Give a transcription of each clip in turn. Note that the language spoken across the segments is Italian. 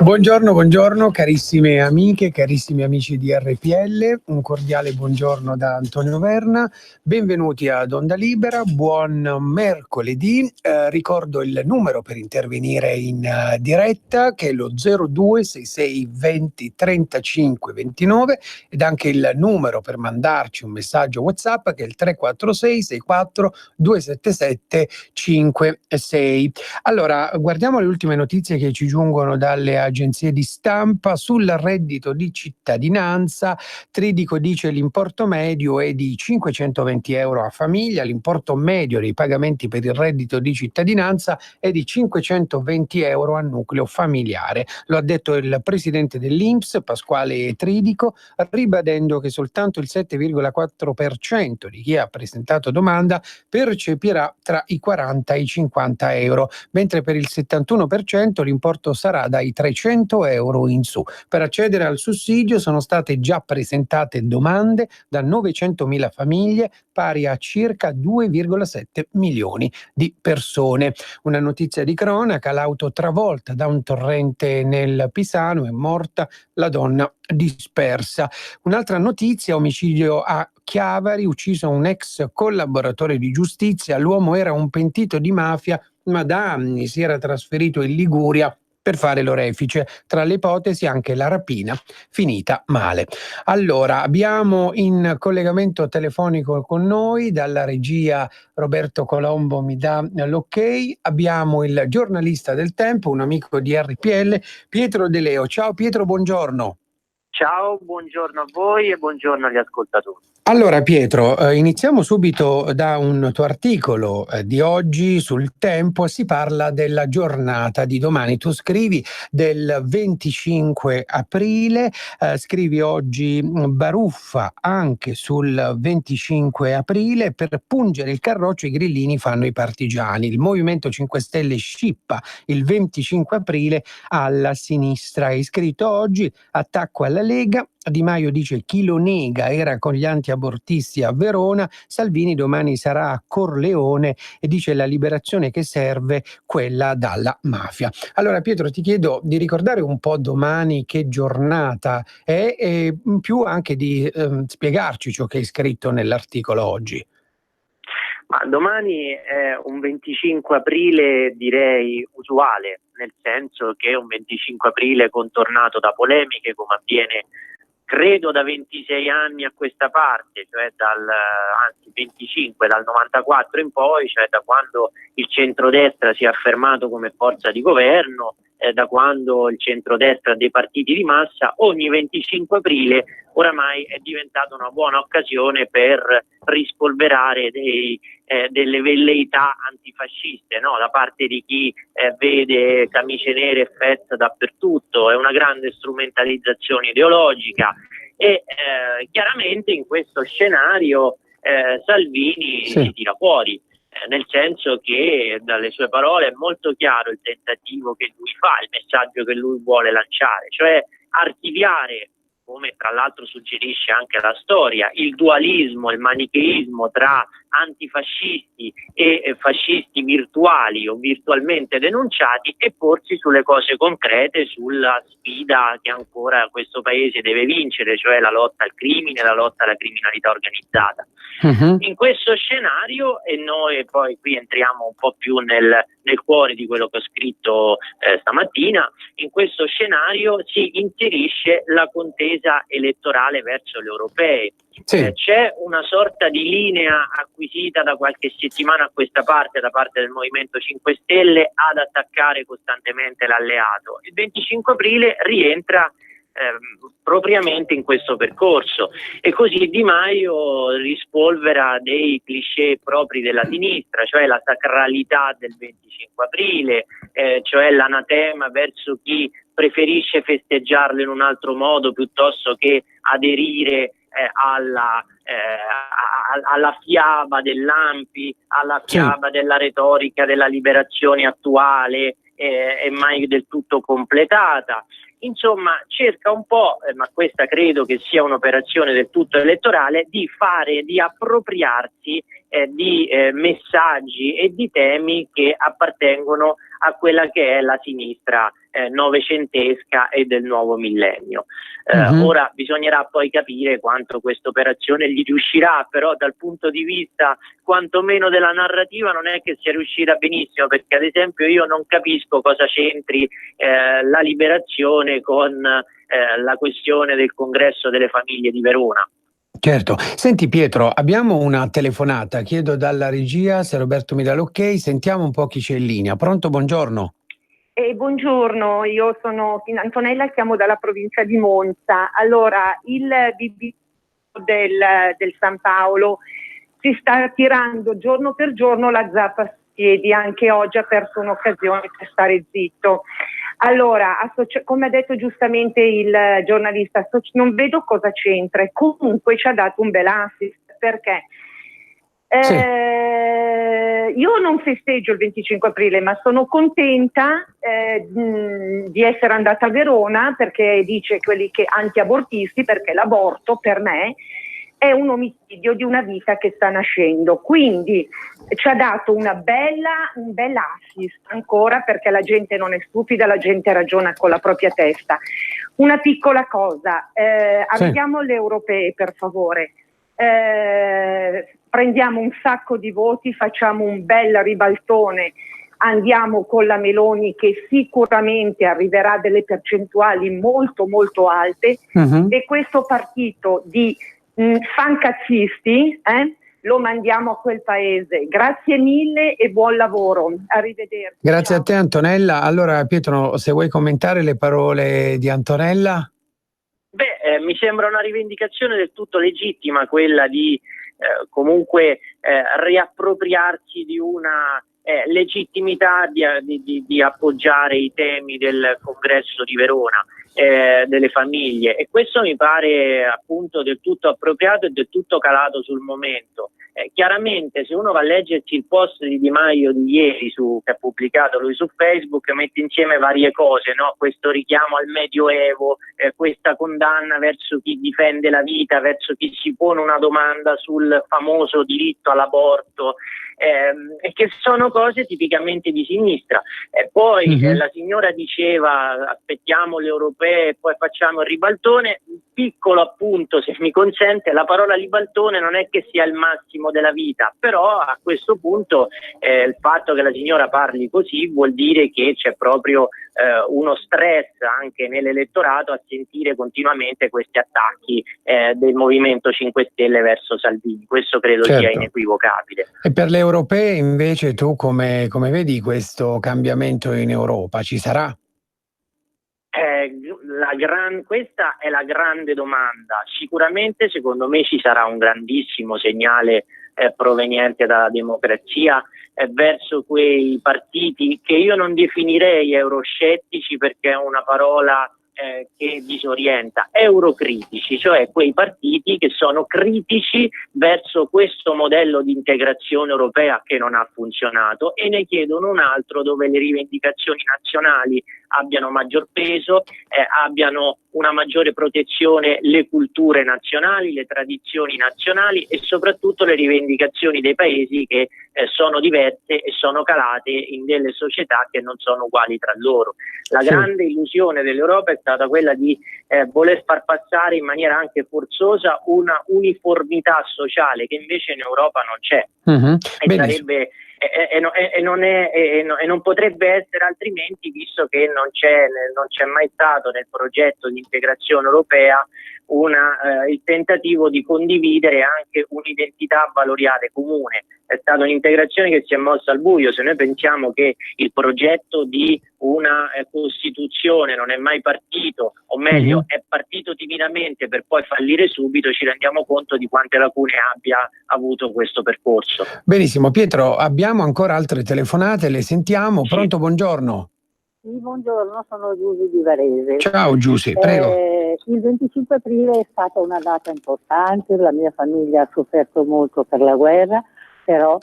Buongiorno carissime amiche, carissimi amici di RPL, un cordiale buongiorno da Antonio Verna, benvenuti ad Onda Libera, buon mercoledì, ricordo il numero per intervenire in diretta che è lo 0266 20 35 29 ed anche il numero per mandarci un messaggio WhatsApp che è il 346 64 277 56. Allora, guardiamo le ultime notizie che ci giungono dalle agenzie di stampa sul reddito di cittadinanza. Tridico dice l'importo medio è di 520 euro a famiglia, l'importo medio dei pagamenti per il reddito di cittadinanza è di 520 euro a nucleo familiare. Lo ha detto il presidente dell'INPS, Pasquale Tridico, ribadendo che soltanto il 7,4% di chi ha presentato domanda percepirà tra i 40 e i 50 euro, mentre per il 71% l'importo sarà dai 300 euro in su. Per accedere al sussidio sono state già presentate domande da 900.000 famiglie, pari a circa 2,7 milioni di persone. Una notizia di cronaca: l'auto travolta da un torrente nel Pisano, è morta la donna dispersa. Un'altra notizia: omicidio a Chiavari, ucciso un ex collaboratore di giustizia, l'uomo era un pentito di mafia ma da anni si era trasferito in Liguria per fare l'orefice, tra le ipotesi anche la rapina finita male. Allora, abbiamo in collegamento telefonico con noi dalla regia Roberto Colombo mi dà l'ok, abbiamo il giornalista del Tempo, un amico di RPL, Pietro De Leo. Ciao Pietro, buongiorno. Ciao, buongiorno a voi e buongiorno agli ascoltatori. Allora Pietro, iniziamo subito da un tuo articolo di oggi sul Tempo. Si parla della giornata di domani. Tu scrivi del 25 aprile, scrivi oggi baruffa anche sul 25 aprile, per pungere il carroccio i grillini fanno i partigiani. Il Movimento 5 Stelle scippa il 25 aprile alla sinistra. Hai scritto oggi: attacco alla Lega, Di Maio dice chi lo nega era con gli antiabortisti a Verona, Salvini domani sarà a Corleone e dice la liberazione che serve, quella dalla mafia. Allora Pietro, ti chiedo di ricordare un po' domani che giornata è e in più anche di spiegarci ciò che hai scritto nell'articolo oggi. Ma domani è un 25 aprile direi usuale, nel senso che è un 25 aprile contornato da polemiche, come avviene credo da 26 anni a questa parte, cioè anzi 25, dal 94 in poi, cioè da quando il centrodestra si è affermato come forza di governo, da quando il centrodestra ha dei partiti di massa. Ogni 25 aprile oramai è diventata una buona occasione per rispolverare delle velleità antifasciste, no? Da parte di chi vede camicie nere e festa dappertutto. È una grande strumentalizzazione ideologica e chiaramente in questo scenario Salvini si tira fuori. Nel senso che dalle sue parole è molto chiaro il tentativo che lui fa, il messaggio che lui vuole lanciare, cioè archiviare, come tra l'altro suggerisce anche la storia, il dualismo, il manicheismo tra antifascisti e fascisti virtuali o virtualmente denunciati e porsi sulle cose concrete, sulla sfida che ancora questo paese deve vincere, cioè la lotta al crimine, la lotta alla criminalità organizzata. In questo scenario, e noi poi qui entriamo un po' più nel cuore di quello che ho scritto stamattina, in questo scenario si inserisce la contesa elettorale verso le europee. C'è una sorta di linea acquisita da qualche settimana a questa parte da parte del Movimento 5 Stelle ad attaccare costantemente l'alleato. Il 25 aprile rientra propriamente in questo percorso e così Di Maio rispolvera dei cliché propri della sinistra, cioè la sacralità del 25 aprile, cioè l'anatema verso chi preferisce festeggiarlo in un altro modo piuttosto che aderire alla fiaba dell'Ampi, alla fiaba della retorica della liberazione attuale e mai del tutto completata. Insomma, cerca un po', ma questa credo che sia un'operazione del tutto elettorale, di appropriarsi di messaggi e di temi che appartengono a quella che è la sinistra novecentesca e del nuovo millennio. Ora bisognerà poi capire quanto questa operazione gli riuscirà, però dal punto di vista quantomeno della narrativa non è che sia riuscita benissimo, perché ad esempio io non capisco cosa c'entri la liberazione con la questione del congresso delle famiglie di Verona. Certo. Senti Pietro, abbiamo una telefonata, chiedo dalla regia se Roberto mi dà l'ok, sentiamo un po' chi c'è in linea. Pronto, buongiorno. Buongiorno, io sono Antonella, chiamo dalla provincia di Monza. Allora, il BB del San Paolo si sta tirando giorno per giorno la zappa a piedi, anche oggi ha perso un'occasione per stare zitto. Allora, come ha detto giustamente il giornalista, non vedo cosa c'entra, comunque ci ha dato un bel assist, perché io non festeggio il 25 aprile, ma sono contenta di essere andata a Verona, perché dice quelli che anti-abortisti, perché l'aborto per me è un omicidio di una vita che sta nascendo, quindi ci ha dato un bel assist ancora, perché la gente non è stupida, la gente ragiona con la propria testa. Una piccola cosa, arriviamo alle europee per favore, prendiamo un sacco di voti, facciamo un bel ribaltone, andiamo con la Meloni che sicuramente arriverà a delle percentuali molto molto alte, e questo partito di fancazzisti lo mandiamo a quel paese. Grazie mille e buon lavoro, arrivederci. Grazie a te Antonella. Allora Pietro, se vuoi commentare le parole di Antonella? Mi sembra una rivendicazione del tutto legittima quella di comunque riappropriarsi di una legittimità di appoggiare i temi del congresso di Verona, delle famiglie, e questo mi pare appunto del tutto appropriato e del tutto calato sul momento. Chiaramente se uno va a leggersi il post di Di Maio di ieri che ha pubblicato lui su Facebook, mette insieme varie cose, no? Questo richiamo al Medioevo, questa condanna verso chi difende la vita, verso chi si pone una domanda sul famoso diritto all'aborto, e che sono cose tipicamente di sinistra. Poi la signora diceva aspettiamo le europee e poi facciamo il ribaltone. Piccolo appunto, se mi consente, la parola ribaltone non è che sia il massimo della vita, però a questo punto il fatto che la signora parli così vuol dire che c'è proprio uno stress anche nell'elettorato a sentire continuamente questi attacchi del Movimento 5 Stelle verso Salvini. Questo credo sia inequivocabile. E per le europee invece tu come vedi questo cambiamento in Europa? Ci sarà? Questa è la grande domanda. Sicuramente secondo me ci sarà un grandissimo segnale proveniente dalla democrazia verso quei partiti che io non definirei euroscettici, perché è una parola che disorienta, eurocritici, cioè quei partiti che sono critici verso questo modello di integrazione europea che non ha funzionato e ne chiedono un altro dove le rivendicazioni nazionali abbiano maggior peso, abbiano una maggiore protezione le culture nazionali, le tradizioni nazionali e soprattutto le rivendicazioni dei paesi che sono diverse e sono calate in delle società che non sono uguali tra loro. La grande illusione dell'Europa è stata quella di voler far passare in maniera anche forzosa una uniformità sociale che invece in Europa non c'è. E sarebbe e non potrebbe essere altrimenti, visto che non c'è mai stato nel progetto di integrazione europea il tentativo di condividere anche un'identità valoriale comune. È stata un'integrazione che si è mossa al buio. Se noi pensiamo che il progetto di una Costituzione non è mai partito, o meglio è partito timidamente per poi fallire subito, ci rendiamo conto di quante lacune abbia avuto questo percorso. Benissimo, Pietro, abbiamo ancora altre telefonate, le sentiamo. Pronto, buongiorno. Sì, buongiorno, sono Giusy di Varese. Ciao Giusy, prego. Il 25 aprile è stata una data importante, la mia famiglia ha sofferto molto per la guerra, però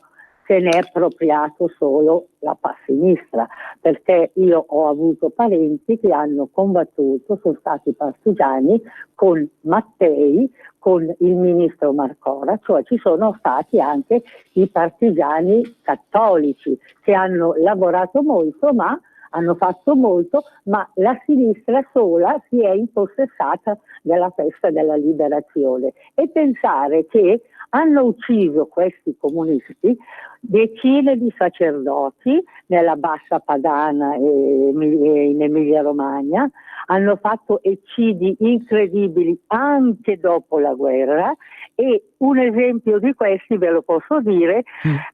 se ne è appropriato solo la sinistra, perché io ho avuto parenti che hanno combattuto, sono stati partigiani con Mattei, con il ministro Marcora, cioè ci sono stati anche i partigiani cattolici che hanno lavorato molto, ma hanno fatto molto, ma la sinistra sola si è impossessata della festa della liberazione. E pensare che hanno ucciso questi comunisti decine di sacerdoti nella Bassa Padana e in Emilia Romagna, hanno fatto eccidi incredibili anche dopo la guerra, e un esempio di questi ve lo posso dire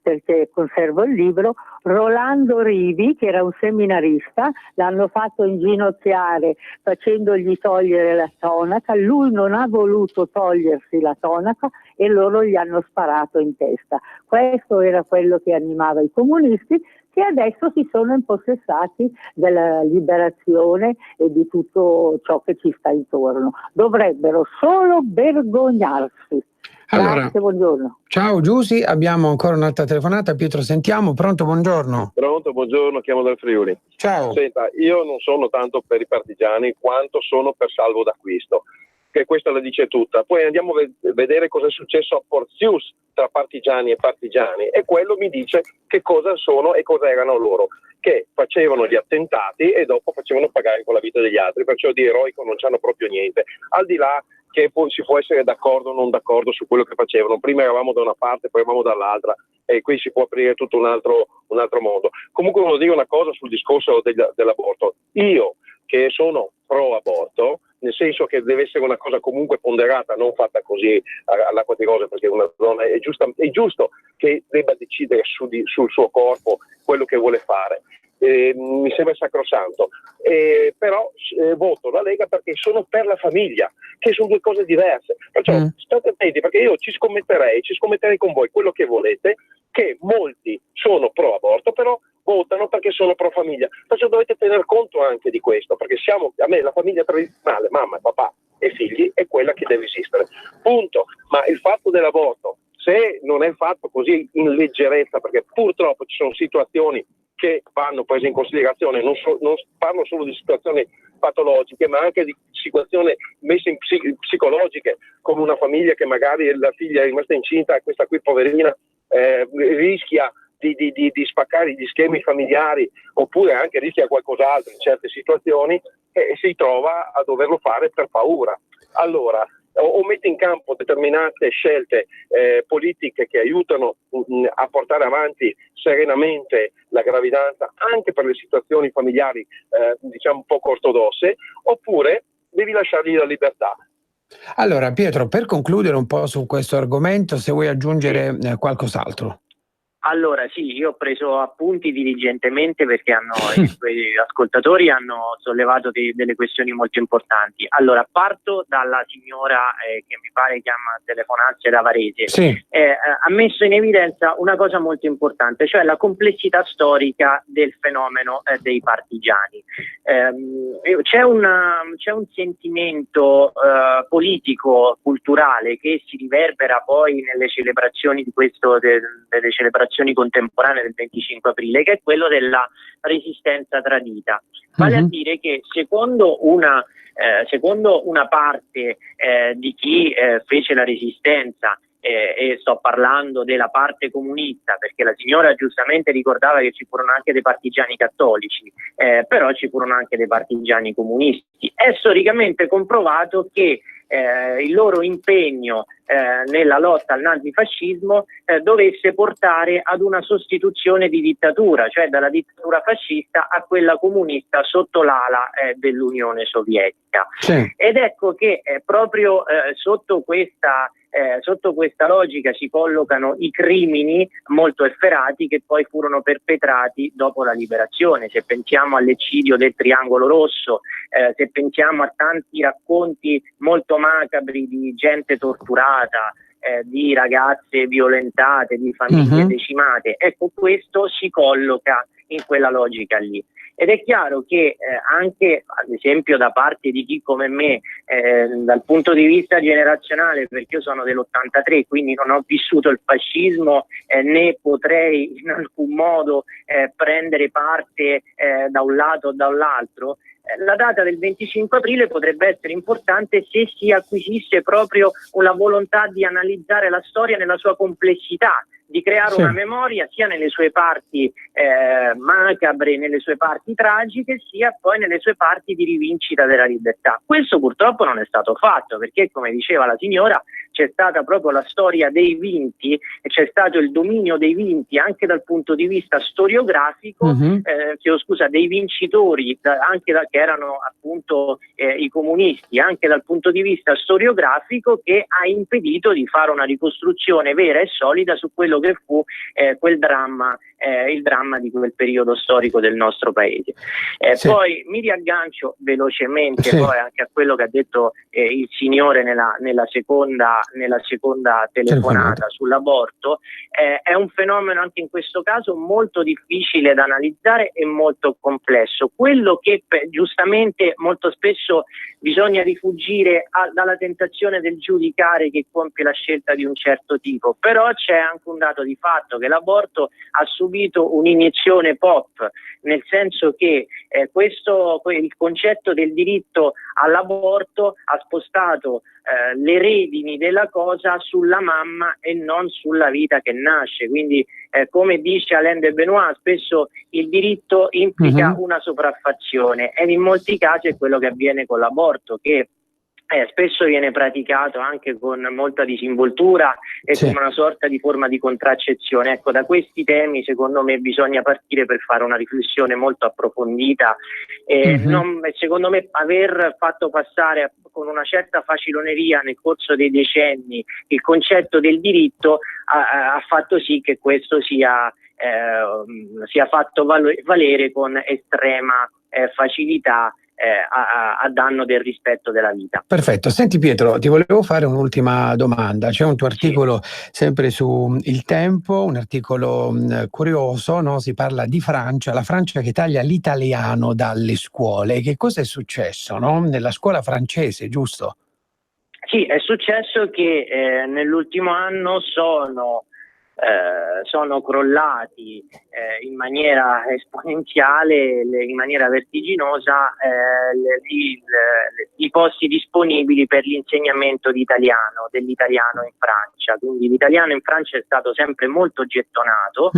perché conservo il libro. Rolando Rivi, che era un seminarista, l'hanno fatto inginocchiare facendogli togliere la tonaca, lui non ha voluto togliersi la tonaca e loro gli hanno sparato in testa. Questo era quello che animava i comunisti, che adesso si sono impossessati della liberazione e di tutto ciò che ci sta intorno. Dovrebbero solo vergognarsi. Allora, grazie, buongiorno. Ciao Giusy, abbiamo ancora un'altra telefonata. Pietro, sentiamo. Pronto, buongiorno. Pronto, buongiorno, chiamo dal Friuli. Ciao. Senta, io non sono tanto per i partigiani quanto sono per salvo d'acquisto, che questa la dice tutta. Poi andiamo a vedere cosa è successo a Porzius tra partigiani e partigiani, e quello mi dice che cosa sono e cosa erano loro, che facevano gli attentati e dopo facevano pagare con la vita degli altri, perciò di eroico non c'hanno proprio niente, al di là che si può essere d'accordo o non d'accordo su quello che facevano. Prima eravamo da una parte, poi eravamo dall'altra, e qui si può aprire tutto un altro mondo. Comunque volevo dire una cosa sul discorso dell'aborto. Io, che sono pro aborto, nel senso che deve essere una cosa comunque ponderata, non fatta così all'acqua di rose, perché una donna è giusto che debba decidere sul suo corpo quello che vuole fare. Mi sembra sacrosanto, però voto la Lega perché sono per la famiglia, che sono due cose diverse. Perciò state attenti, perché io ci scommetterei con voi quello che volete, che molti sono pro aborto, però votano perché sono pro famiglia. Perciò dovete tener conto anche di questo, perché a me la famiglia tradizionale, mamma, papà e figli, è quella che deve esistere, punto. Ma il fatto dell'aborto, se non è fatto così in leggerezza, perché purtroppo ci sono situazioni che vanno prese in considerazione, non parlo solo di situazioni patologiche, ma anche di situazioni messe in psicologiche, come una famiglia che magari la figlia è rimasta incinta e questa qui poverina rischia di spaccare gli schemi familiari, oppure anche rischia qualcos'altro in certe situazioni, e si trova a doverlo fare per paura. Allora, o mette in campo determinate scelte politiche che aiutano a portare avanti serenamente la gravidanza anche per le situazioni familiari diciamo un po' ortodosse, oppure devi lasciargli la libertà. Allora Pietro, per concludere un po' su questo argomento, se vuoi aggiungere qualcos'altro. Allora sì, io ho preso appunti diligentemente perché i suoi ascoltatori hanno sollevato delle questioni molto importanti. Allora, parto dalla signora che mi pare chiama telefonarsi da Varese. Sì. Ha messo in evidenza una cosa molto importante, cioè la complessità storica del fenomeno dei partigiani. C'è un sentimento politico, culturale che si riverbera poi nelle celebrazioni delle celebrazioni contemporanee del 25 aprile, che è quello della resistenza tradita. Vale a dire che secondo una parte di chi fece la resistenza, e sto parlando della parte comunista, perché la signora giustamente ricordava che ci furono anche dei partigiani cattolici, però ci furono anche dei partigiani comunisti. È storicamente comprovato che il loro impegno nella lotta al nazifascismo dovesse portare ad una sostituzione di dittatura, cioè dalla dittatura fascista a quella comunista sotto l'ala dell'Unione Sovietica. Sì. Ed ecco che proprio sotto questa logica si collocano i crimini molto efferati che poi furono perpetrati dopo la liberazione. Se pensiamo all'eccidio del Triangolo Rosso, se pensiamo a tanti racconti molto macabri di gente torturata, di ragazze violentate, di famiglie decimate, ecco, questo si colloca in quella logica lì. Ed è chiaro che anche, ad esempio, da parte di chi come me, dal punto di vista generazionale, perché io sono dell'83, quindi non ho vissuto il fascismo, né potrei in alcun modo prendere parte da un lato o dall'altro, la data del 25 aprile potrebbe essere importante se si acquisisse proprio una volontà di analizzare la storia nella sua complessità, di creare una memoria sia nelle sue parti macabre, nelle sue parti tragiche, sia poi nelle sue parti di rivincita della libertà. Questo purtroppo non è stato fatto, perché, come diceva la signora, c'è stata proprio la storia dei vinti e c'è stato il dominio dei vinti anche dal punto di vista storiografico, dei vincitori, che erano appunto i comunisti, anche dal punto di vista storiografico, che ha impedito di fare una ricostruzione vera e solida su quello che fu il dramma di quel periodo storico del nostro paese. Poi mi riaggancio velocemente poi anche a quello che ha detto il signore nella seconda telefonata sull'aborto. È un fenomeno anche in questo caso molto difficile da analizzare e molto complesso. Quello che giustamente molto spesso bisogna rifugire dalla tentazione del giudicare chi compie la scelta di un certo tipo, però c'è anche un dato di fatto che l'aborto ha subito un'iniezione pop, nel senso che il concetto del diritto all'aborto ha spostato le redini della cosa sulla mamma e non sulla vita che nasce. Quindi come dice Alain de Benoist, spesso il diritto implica una sopraffazione, ed in molti casi è quello che avviene con l'aborto, che spesso viene praticato anche con molta disinvoltura e come una sorta di forma di contraccezione. Ecco, da questi temi secondo me bisogna partire per fare una riflessione molto approfondita. Secondo me aver fatto passare con una certa faciloneria nel corso dei decenni il concetto del diritto ha fatto sì che questo sia fatto valere con estrema facilità, a danno del rispetto della vita. Perfetto. Senti Pietro, ti volevo fare un'ultima domanda. C'è un tuo articolo sempre su Il Tempo, un articolo curioso, no? Si parla di Francia, la Francia che taglia l'italiano dalle scuole. Che cosa è successo, no? Nella scuola francese, giusto? Sì, è successo che nell'ultimo anno sono crollati in maniera esponenziale, in maniera vertiginosa, i posti disponibili per l'insegnamento dell'italiano in Francia. Quindi l'italiano in Francia è stato sempre molto gettonato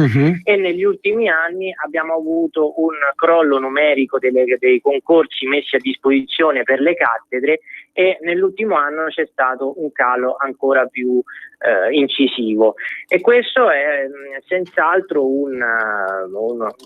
e negli ultimi anni abbiamo avuto un crollo numerico dei concorsi messi a disposizione per le cattedre, e nell'ultimo anno c'è stato un calo ancora più incisivo, e questo è senz'altro un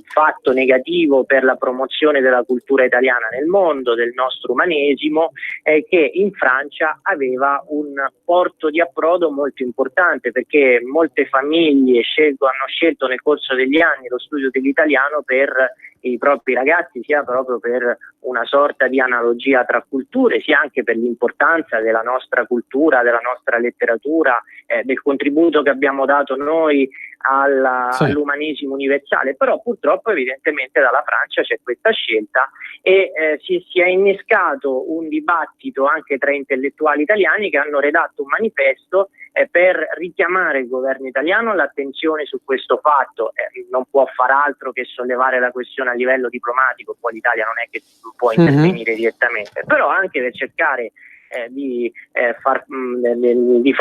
fatto negativo per la promozione della cultura italiana nel mondo, del nostro umanesimo, che in Francia aveva un porto di approdo molto importante, perché molte famiglie hanno scelto nel corso degli anni lo studio dell'italiano per i propri ragazzi, sia proprio per una sorta di analogia tra culture, sia anche per l'importanza della nostra cultura, della nostra letteratura, del contributo che abbiamo dato noi all'umanesimo universale. Però purtroppo evidentemente dalla Francia c'è questa scelta e si è innescato un dibattito anche tra intellettuali italiani che hanno redatto un manifesto per richiamare il governo italiano l'attenzione su questo fatto. Non può far altro che sollevare la questione a livello diplomatico, poi l'Italia non è che può intervenire direttamente, però anche per cercare di far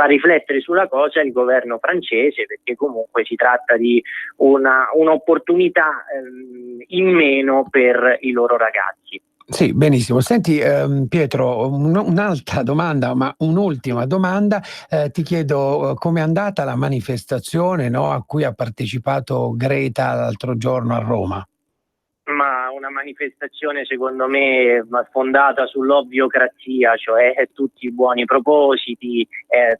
riflettere sulla cosa il governo francese, perché comunque si tratta di un'opportunità in meno per i loro ragazzi. Sì, benissimo. Senti, Pietro, un'altra domanda, ma un'ultima domanda. Ti chiedo come è andata la manifestazione, no, a cui ha partecipato Greta l'altro giorno a Roma? Ma una manifestazione secondo me fondata sull'ovviocrazia, cioè tutti i buoni propositi,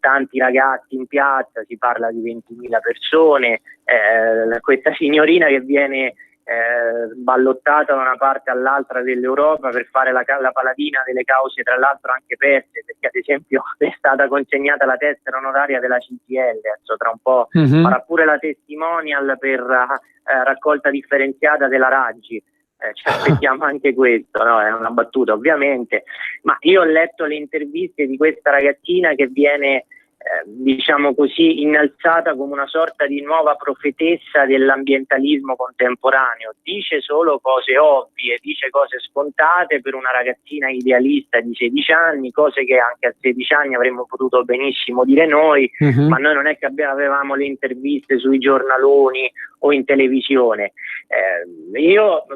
tanti ragazzi in piazza, si parla di 20.000 persone, questa signorina che viene ballottata da una parte all'altra dell'Europa per fare la paladina delle cause tra l'altro anche perse, perché ad esempio è stata consegnata la tessera onoraria della CGIL, adesso tra un po' farà pure la testimonial per raccolta differenziata della Raggi. Ci aspettiamo anche questo, no? È una battuta ovviamente, ma io ho letto le interviste di questa ragazzina che viene diciamo così innalzata come una sorta di nuova profetessa dell'ambientalismo contemporaneo, dice solo cose ovvie, dice cose scontate per una ragazzina idealista di 16 anni, cose che anche a 16 anni avremmo potuto benissimo dire noi, ma noi non è che avevamo le interviste sui giornaloni o in televisione. Io ho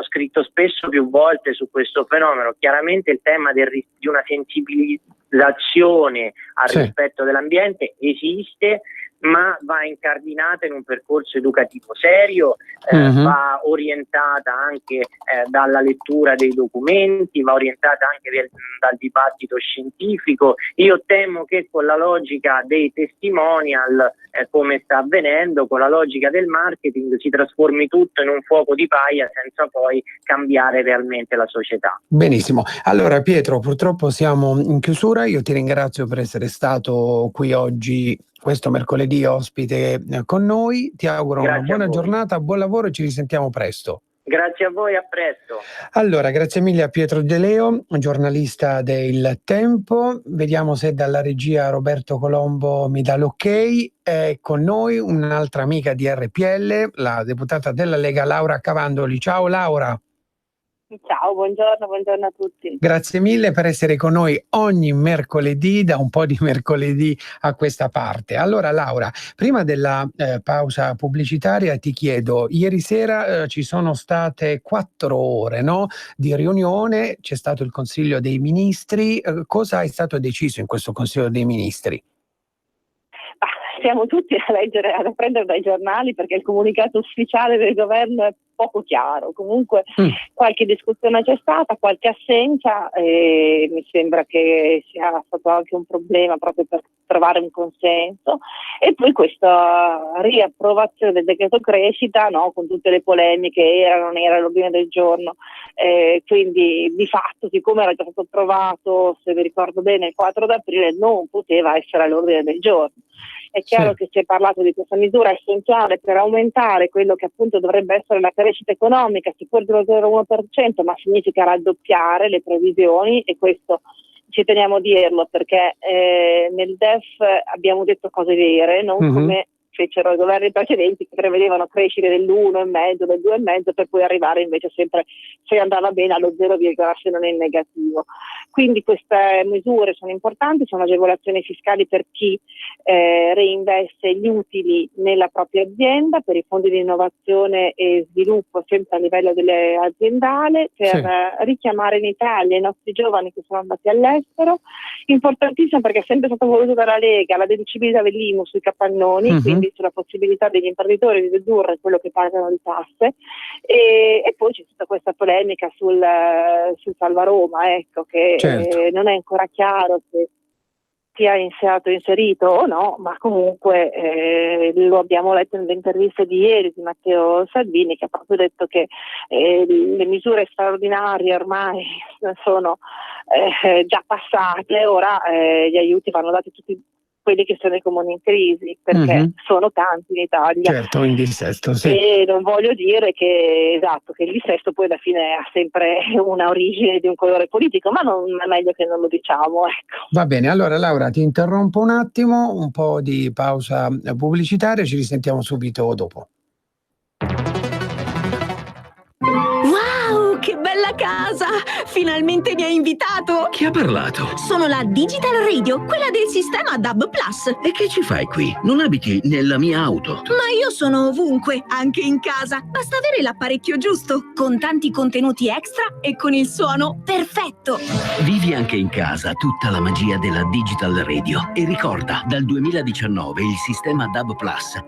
scritto spesso più volte su questo fenomeno. Chiaramente il tema di una sensibilizzazione al rispetto dell'ambiente esiste, ma va incardinata in un percorso educativo serio, va orientata anche dalla lettura dei documenti, va orientata anche dal dibattito scientifico. Io temo che con la logica dei testimonial, come sta avvenendo, con la logica del marketing, si trasformi tutto in un fuoco di paia senza poi cambiare realmente la società. Benissimo. Allora Pietro, purtroppo siamo in chiusura. Io ti ringrazio per essere stato qui oggi, questo mercoledì, ospite con noi. Ti auguro una buona giornata, buon lavoro e ci risentiamo presto. Grazie a voi, a presto. Allora, grazie mille a Pietro De Leo, giornalista del Tempo. Vediamo se dalla regia Roberto Colombo mi dà l'ok. È con noi un'altra amica di RPL, la deputata della Lega Laura Cavandoli. Ciao Laura. Ciao, buongiorno a tutti. Grazie mille per essere con noi ogni mercoledì, da un po' di mercoledì a questa parte. Allora Laura, prima della pausa pubblicitaria ti chiedo, ieri sera ci sono state 4 ore, no, di riunione, c'è stato il Consiglio dei Ministri, cosa è stato deciso in questo Consiglio dei Ministri? Siamo tutti a leggere, a prendere dai giornali, perché il comunicato ufficiale del governo è poco chiaro. Comunque qualche discussione c'è stata, qualche assenza, e mi sembra che sia stato anche un problema proprio per trovare un consenso, e poi questa riapprovazione del decreto crescita, no, con tutte le polemiche, non era all'ordine del giorno, quindi di fatto, siccome era già stato approvato, se vi ricordo bene, il 4 aprile, non poteva essere all'ordine del giorno. È chiaro che si è parlato di questa misura essenziale per aumentare quello che appunto dovrebbe essere la crescita economica, si può dire 0,1%, ma significa raddoppiare le previsioni, e questo ci teniamo a dirlo, perché nel DEF abbiamo detto cose vere, non come fecero i governi precedenti, che prevedevano crescere dell'1,5, del 2,5, per poi arrivare invece sempre, se andava bene, allo 0, se non è in negativo. Quindi queste misure sono importanti, sono agevolazioni fiscali per chi reinveste gli utili nella propria azienda, per i fondi di innovazione e sviluppo sempre a livello aziendale, per richiamare in Italia i nostri giovani che sono andati all'estero. Importantissimo perché è sempre stato voluto dalla Lega la deducibilità dell'IMU sui capannoni, quindi sulla possibilità degli imprenditori di dedurre quello che pagano di tasse, e poi c'è tutta questa polemica sul Salva Roma, ecco, che non è ancora chiaro se sia inserito o no, ma comunque lo abbiamo letto nelle interviste di ieri di Matteo Salvini, che ha proprio detto che le misure straordinarie ormai sono già passate, ora gli aiuti vanno dati tutti quelli che sono i comuni in crisi, perché sono tanti in Italia. Certo, in dissesto, sì. E non voglio dire che il dissesto poi alla fine ha sempre una origine di un colore politico, ma non è meglio che non lo diciamo, ecco. Va bene, allora Laura ti interrompo un attimo, un po' di pausa pubblicitaria, ci risentiamo subito dopo. Wow, che bella casa! Finalmente mi hai invitato! Chi ha parlato? Sono la Digital Radio, quella del sistema DAB+. E che ci fai qui? Non abiti nella mia auto. Ma io sono ovunque, anche in casa. Basta avere l'apparecchio giusto, con tanti contenuti extra e con il suono perfetto. Vivi anche in casa tutta la magia della Digital Radio. E ricorda, dal 2019 il sistema DAB+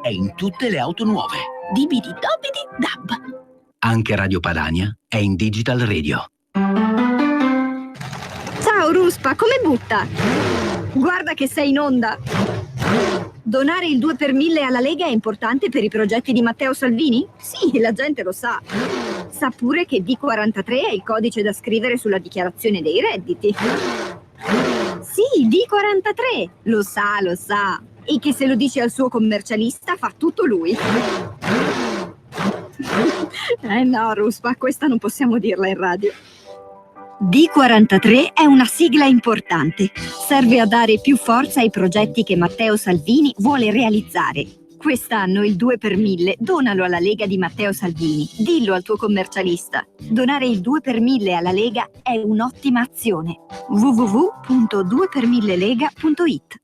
è in tutte le auto nuove. Dibidi dobidi dab. Anche Radio Padania è in Digital Radio. Ciao Ruspa, come butta? Guarda che sei in onda. Donare il 2 per 1000 alla Lega è importante per i progetti di Matteo Salvini? Sì, la gente lo sa. Sa pure che D43 è il codice da scrivere sulla dichiarazione dei redditi. Sì, D43, lo sa. E che se lo dice al suo commercialista fa tutto lui. No, Ruspa, questa non possiamo dirla in radio. D43 è una sigla importante. Serve a dare più forza ai progetti che Matteo Salvini vuole realizzare. Quest'anno il 2 per 1000 donalo alla Lega di Matteo Salvini. Dillo al tuo commercialista. Donare il 2 per 1000 alla Lega è un'ottima azione. www.2per1000lega.it.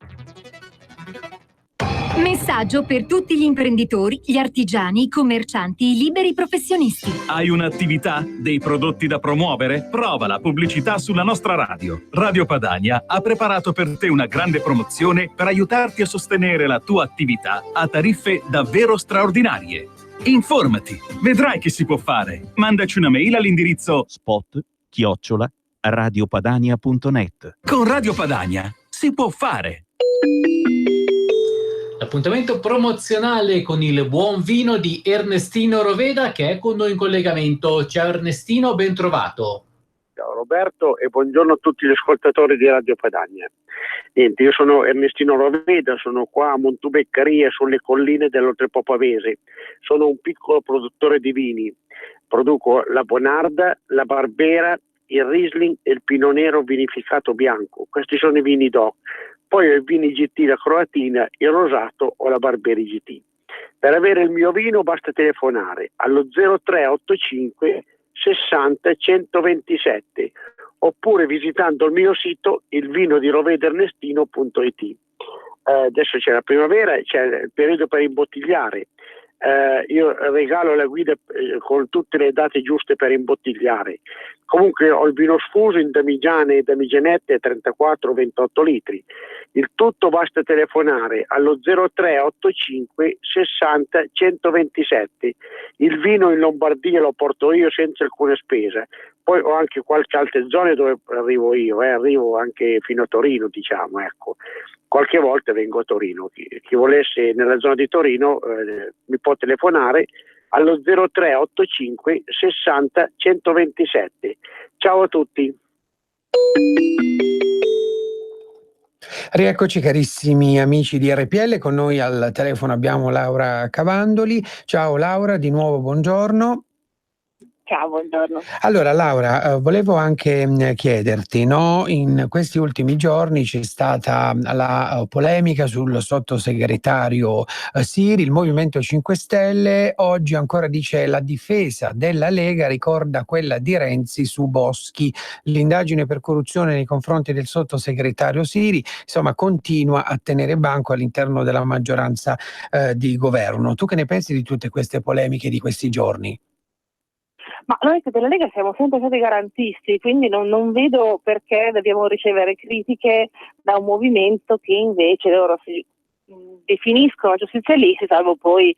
Messaggio per tutti gli imprenditori, gli artigiani, i commercianti, i liberi professionisti. Hai un'attività? Dei prodotti da promuovere? Prova la pubblicità sulla nostra radio. Radio Padania ha preparato per te una grande promozione per aiutarti a sostenere la tua attività a tariffe davvero straordinarie. Informati, vedrai che si può fare. Mandaci una mail all'indirizzo spot@radiopadania.net. Con Radio Padania si può fare. L'appuntamento promozionale con il buon vino di Ernestino Roveda, che è con noi in collegamento. Ciao Ernestino, ben trovato. Ciao Roberto e buongiorno a tutti gli ascoltatori di Radio Padania. Niente, io sono Ernestino Roveda, sono qua a Montubeccaria sulle colline dell'Oltrepo Pavese. Sono un piccolo produttore di vini. Produco la Bonarda, la Barbera, il Riesling e il Pinot Nero vinificato bianco. Questi sono i vini DOC. Poi ho i vini GT, la Croatina, il Rosato o la Barberi GT. Per avere il mio vino basta telefonare allo 0385 60 127 oppure visitando il mio sito ilvinodirovedernestino.it. Adesso c'è la primavera, c'è il periodo per imbottigliare. Io regalo la guida con tutte le date giuste per imbottigliare. Comunque ho il vino sfuso in damigiane e damigianette 34-28 litri. Il tutto basta telefonare allo 0385 60 127. Il vino in Lombardia lo porto io senza alcuna spesa. Poi ho anche qualche altre zone dove arrivo io, arrivo anche fino a Torino, diciamo, ecco. Qualche volta vengo a Torino. Chi volesse nella zona di Torino mi può telefonare allo 0385 60 127. Ciao a tutti. Rieccoci carissimi amici di RPL, con noi al telefono abbiamo Laura Cavandoli. Ciao Laura, di nuovo buongiorno. Ciao, buongiorno. Allora Laura, volevo anche chiederti, no? In questi ultimi giorni c'è stata la polemica sul sottosegretario Siri, il Movimento 5 Stelle oggi ancora dice la difesa della Lega ricorda quella di Renzi su Boschi, l'indagine per corruzione nei confronti del sottosegretario Siri, insomma continua a tenere banco all'interno della maggioranza di governo. Tu che ne pensi di tutte queste polemiche di questi giorni? Ma noi della Lega siamo sempre stati garantisti, quindi non vedo perché dobbiamo ricevere critiche da un movimento che invece loro si definiscono giustizialisti, salvo poi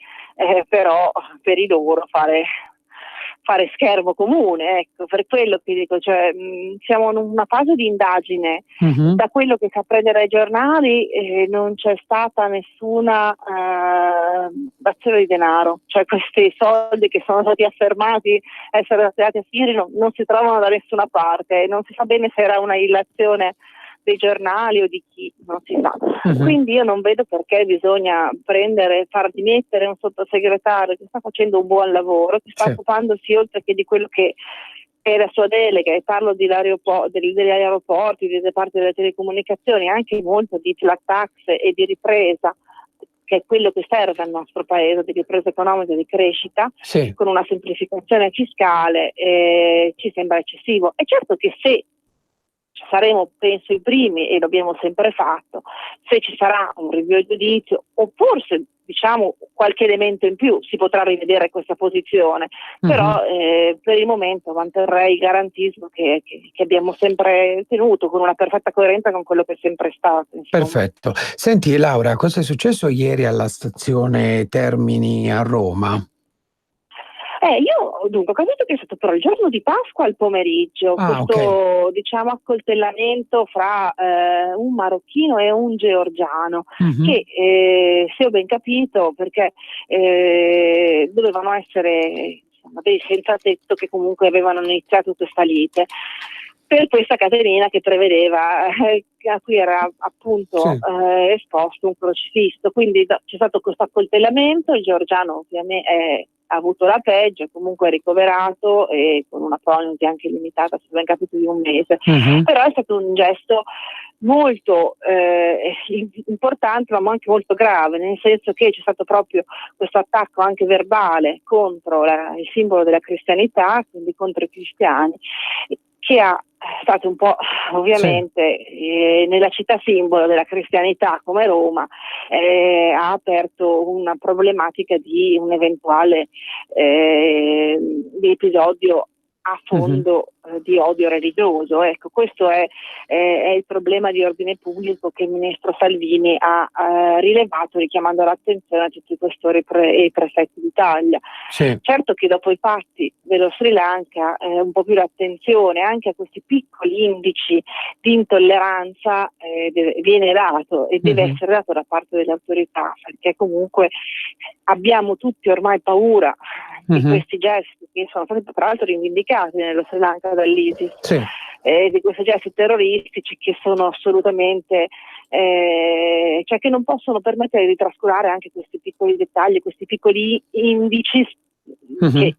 però per i loro fare schermo comune, ecco, per quello che dico, cioè siamo in una fase di indagine. Da quello che si apprende dai giornali non c'è stata nessuna azione di denaro, cioè questi soldi che sono stati affermati essere destinati a Siri non si trovano da nessuna parte, non si sa bene se era una illazione dei giornali o di chi, non si sa. Quindi io non vedo perché bisogna far dimettere un sottosegretario che sta facendo un buon lavoro, che sta occupandosi oltre che di quello che è la sua delega, e parlo degli aeroporti, delle parti delle telecomunicazioni, anche molto di flat tax e di ripresa, che è quello che serve al nostro paese, di ripresa economica e di crescita, con una semplificazione fiscale, ci sembra eccessivo. È certo che se saremo, penso, i primi, e l'abbiamo sempre fatto, se ci sarà un rinvio a giudizio o forse diciamo qualche elemento in più si potrà rivedere questa posizione, però per il momento manterrei il garantismo che abbiamo sempre tenuto, con una perfetta coerenza con quello che è sempre stato, insomma. Perfetto. Senti Laura, cosa è successo ieri alla stazione Termini a Roma? Io dunque ho capito che è stato però il giorno di Pasqua al pomeriggio, questo diciamo accoltellamento fra un marocchino e un georgiano, che se ho ben capito, perché dovevano essere dei senza tetto che comunque avevano iniziato questa lite per questa catenina che prevedeva, a cui era appunto esposto un crocifisso. Quindi c'è stato questo accoltellamento, il georgiano ovviamente ha avuto la peggio, comunque è ricoverato e con una prognosi anche limitata, se ben capito, di un mese. Però è stato un gesto molto importante, ma anche molto grave, nel senso che c'è stato proprio questo attacco anche verbale contro il simbolo della cristianità, quindi contro i cristiani, che ha stato un po' ovviamente nella città simbolo della cristianità come Roma, ha aperto una problematica di un eventuale di episodio a fondo di odio religioso. Ecco, questo è il problema di ordine pubblico che il ministro Salvini ha rilevato, richiamando l'attenzione a tutti i questori e i prefetti d'Italia. Certo che dopo i fatti dello Sri Lanka un po' più l'attenzione anche a questi piccoli indici di intolleranza viene dato e deve essere dato da parte delle autorità, perché comunque abbiamo tutti ormai paura di questi gesti che sono stati tra l'altro rivendicati nello Sri Lanka dall'ISIS, di questi gesti terroristici che sono assolutamente cioè che non possono permettere di trascurare anche questi piccoli dettagli, questi piccoli indici che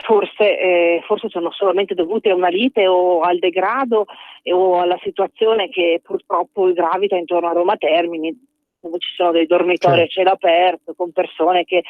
forse sono solamente dovuti a una lite o al degrado o alla situazione che purtroppo gravita intorno a Roma Termini, dove ci sono dei dormitori a cielo aperto con persone che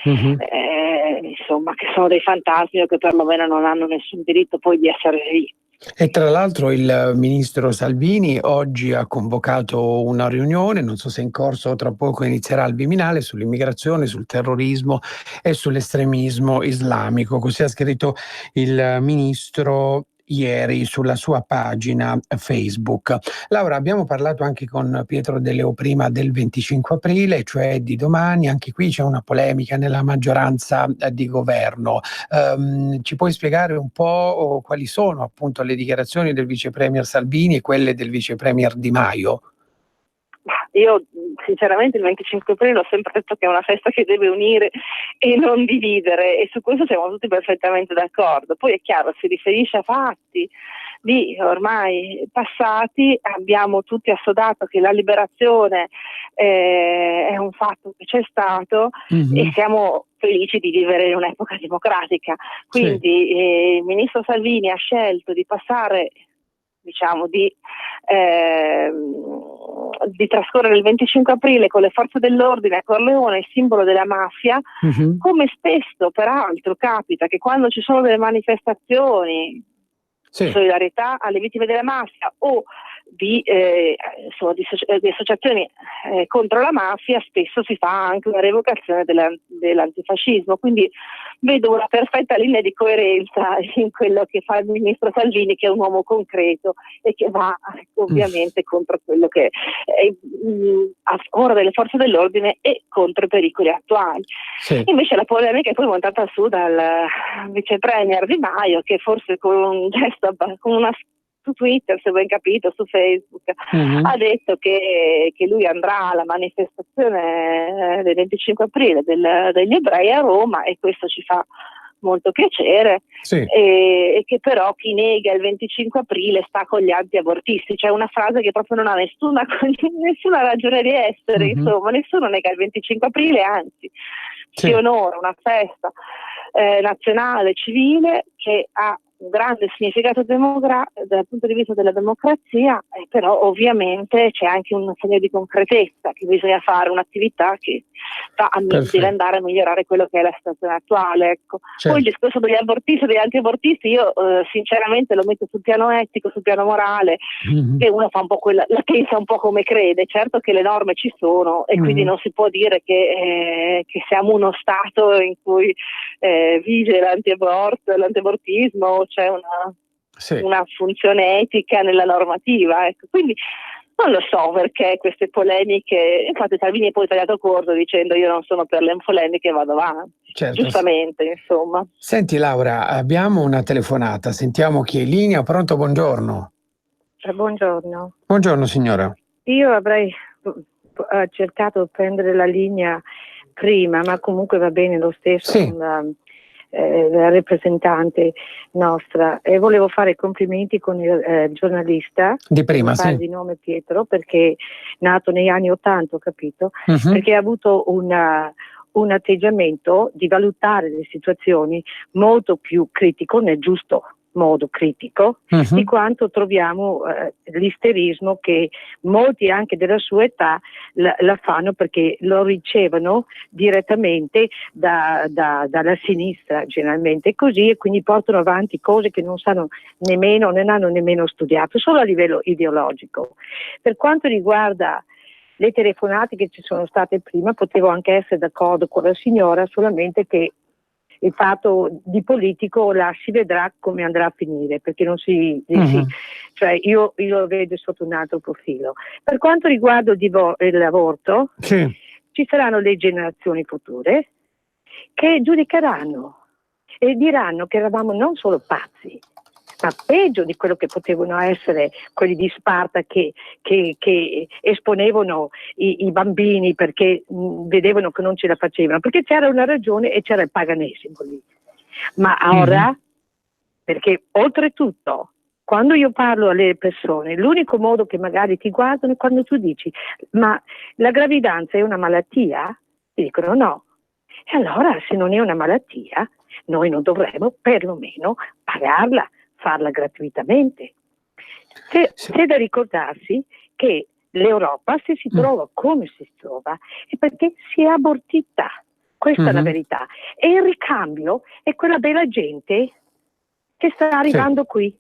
insomma che sono dei fantasmi o che perlomeno non hanno nessun diritto poi di essere lì. E tra l'altro il ministro Salvini oggi ha convocato una riunione, non so se è in corso o tra poco inizierà al Viminale, sull'immigrazione, sul terrorismo e sull'estremismo islamico. Così ha scritto il ministro ieri sulla sua pagina Facebook. Laura, abbiamo parlato anche con Pietro De Leo prima del 25 aprile, cioè di domani. Anche qui c'è una polemica nella maggioranza di governo. Ci puoi spiegare un po' quali sono appunto le dichiarazioni del vice premier Salvini e quelle del vice premier Di Maio? Io sinceramente il 25 aprile ho sempre detto che è una festa che deve unire e non dividere, e su questo siamo tutti perfettamente d'accordo. Poi è chiaro, si riferisce a fatti, ormai passati, abbiamo tutti assodato che la liberazione è un fatto che c'è stato e siamo felici di vivere in un'epoca democratica. Quindi il ministro Salvini ha scelto di passare, diciamo, di trascorrere il 25 aprile con le forze dell'ordine a Corleone, il simbolo della mafia, come spesso peraltro capita che quando ci sono delle manifestazioni di solidarietà alle vittime della mafia o di associazioni contro la mafia, spesso si fa anche una revocazione dell'antifascismo. Quindi vedo una perfetta linea di coerenza in quello che fa il ministro Salvini, che è un uomo concreto e che va ovviamente contro quello che è a favore delle forze dell'ordine e contro i pericoli attuali. Invece la polemica è poi montata su dal vice premier Di Maio, che forse con un gesto, con una su Twitter, se ben capito, su Facebook, ha detto che lui andrà alla manifestazione del 25 aprile degli ebrei a Roma, e questo ci fa molto piacere, e che però chi nega il 25 aprile sta con gli anti-abortisti. Cioè una frase che proprio non ha nessuna ragione di essere, insomma, nessuno nega il 25 aprile, anzi si onora una festa nazionale, civile, che ha un grande significato dal punto di vista della democrazia, però ovviamente c'è anche un segno di concretezza, che bisogna fare un'attività che deve andare a migliorare quello che è la situazione attuale. Ecco. Poi il discorso degli abortisti e degli anti-abortisti io sinceramente lo metto sul piano etico, sul piano morale, che uno fa un po' la pensa un po' come crede. Certo che le norme ci sono e quindi non si può dire che siamo uno stato in cui vige l'antiabortismo, c'è una funzione etica nella normativa, ecco. Quindi non lo so perché queste polemiche. Infatti Salvini è poi tagliato corto dicendo: io non sono per le polemiche, vado avanti. Giustamente, insomma. Senti Laura, abbiamo una telefonata, sentiamo chi è in linea. Pronto, buongiorno. Buongiorno. Buongiorno signora. Io avrei cercato di prendere la linea prima, ma comunque va bene lo stesso. La rappresentante nostra, e volevo fare complimenti con il giornalista di prima, di nome Pietro, perché è nato negli anni '80, ho capito, perché ha avuto un atteggiamento di valutare le situazioni molto più critico, nel giusto modo critico, di quanto troviamo l'isterismo che molti anche della sua età la fanno, perché lo ricevono direttamente dalla sinistra, generalmente così, e quindi portano avanti cose che non hanno nemmeno studiato, solo a livello ideologico. Per quanto riguarda le telefonate che ci sono state prima, potevo anche essere d'accordo con la signora, solamente che il fatto di politico si vedrà come andrà a finire, perché non cioè io lo vedo sotto un altro profilo. Per quanto riguarda l'aborto, ci saranno le generazioni future che giudicheranno e diranno che eravamo non solo pazzi, ma peggio di quello che potevano essere quelli di Sparta che esponevano i bambini perché vedevano che non ce la facevano, perché c'era una ragione e c'era il paganesimo lì. Ma ora, perché oltretutto, quando io parlo alle persone, l'unico modo che magari ti guardano è quando tu dici: ma la gravidanza è una malattia? Ti dicono no. E allora, se non è una malattia, noi non dovremmo perlomeno pagarla, farla gratuitamente. C'è da ricordarsi che l'Europa, se si trova come si trova, è perché si è abortita. Questa è la verità. E il ricambio è quella bella gente che sta arrivando qui.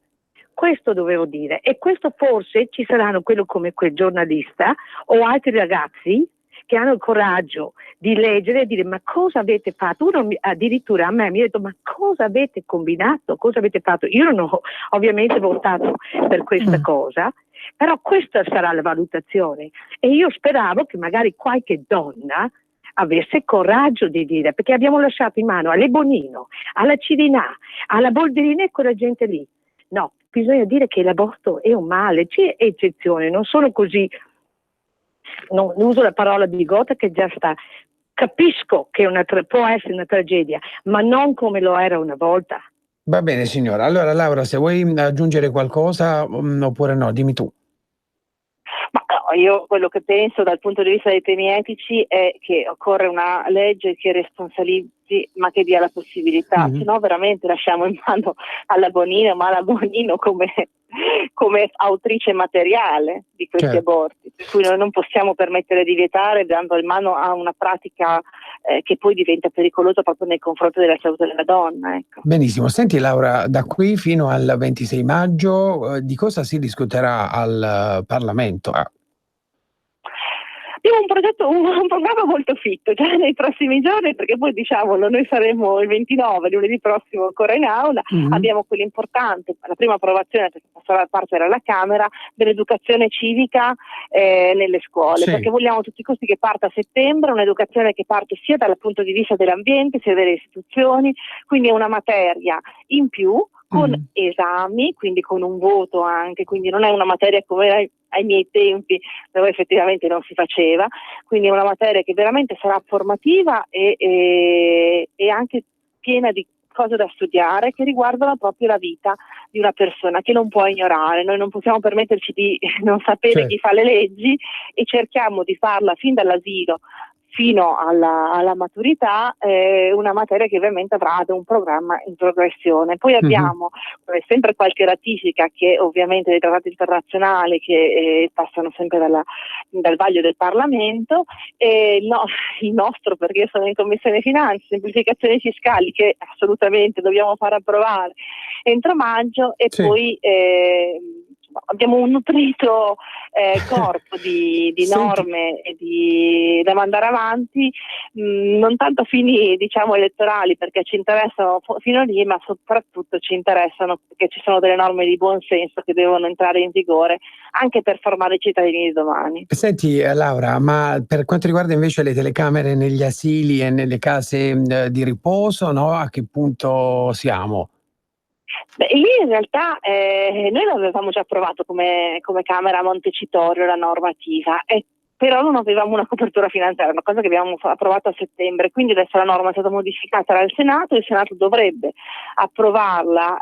Questo dovevo dire. E questo forse ci saranno quello come quel giornalista o altri ragazzi che hanno il coraggio di leggere e dire: ma cosa avete fatto? Uno addirittura a me mi ha detto: ma cosa avete combinato? Cosa avete fatto? Io non ho ovviamente votato per questa cosa, però questa sarà la valutazione, e io speravo che magari qualche donna avesse coraggio di dire, perché abbiamo lasciato in mano alle Bonino, alla Cirinà, alla Boldrini e quella gente lì. No, bisogna dire che l'aborto è un male, c'è eccezione, non sono così. Non uso la parola bigota, che già sta. Capisco che può essere una tragedia, ma non come lo era una volta. Va bene signora. Allora Laura, se vuoi aggiungere qualcosa oppure no, dimmi tu. Ma no, io quello che penso dal punto di vista dei temi etici è che occorre una legge che responsabilizzi ma che dia la possibilità, se no veramente lasciamo in mano alla Bonino, ma alla Bonino come autrice materiale di questi aborti, per cui noi non possiamo permettere di vietare dando in mano a una pratica che poi diventa pericolosa proprio nei confronti della salute della donna. Ecco. Benissimo, senti Laura, da qui fino al 26 maggio di cosa si discuterà al Parlamento? Abbiamo un programma molto fitto già nei prossimi giorni, perché poi diciamolo, noi saremo il 29, lunedì prossimo ancora in aula, abbiamo quell'importante, la prima approvazione perché passerà da parte della Camera, dell'educazione civica nelle scuole, perché vogliamo a tutti i costi che parta a settembre, un'educazione che parte sia dal punto di vista dell'ambiente sia delle istituzioni, quindi è una materia in più, con esami, quindi con un voto anche, quindi non è una materia come ai miei tempi dove effettivamente non si faceva, quindi è una materia che veramente sarà formativa e anche piena di cose da studiare che riguardano proprio la vita di una persona che non può ignorare. Noi non possiamo permetterci di non sapere chi fa le leggi e cerchiamo di farla fin dall'asilo fino alla maturità, una materia che ovviamente avrà un programma in progressione. Poi abbiamo sempre qualche ratifica che ovviamente dei trattati internazionali che passano sempre dal vaglio del Parlamento, il nostro, perché io sono in Commissione Finanze, semplificazioni fiscali che assolutamente dobbiamo far approvare entro maggio e poi abbiamo un nutrito corpo di norme e da mandare avanti, non tanto a fini diciamo elettorali perché ci interessano fino lì, ma soprattutto ci interessano perché ci sono delle norme di buon senso che devono entrare in vigore anche per formare i cittadini di domani. Senti Laura, ma per quanto riguarda invece le telecamere negli asili e nelle case di riposo, no? A che punto siamo? Beh, lì in realtà noi l'avevamo già approvato come Camera a Montecitorio la normativa, però non avevamo una copertura finanziaria, una cosa che abbiamo approvato a settembre, quindi adesso la norma è stata modificata dal Senato, il Senato dovrebbe approvarla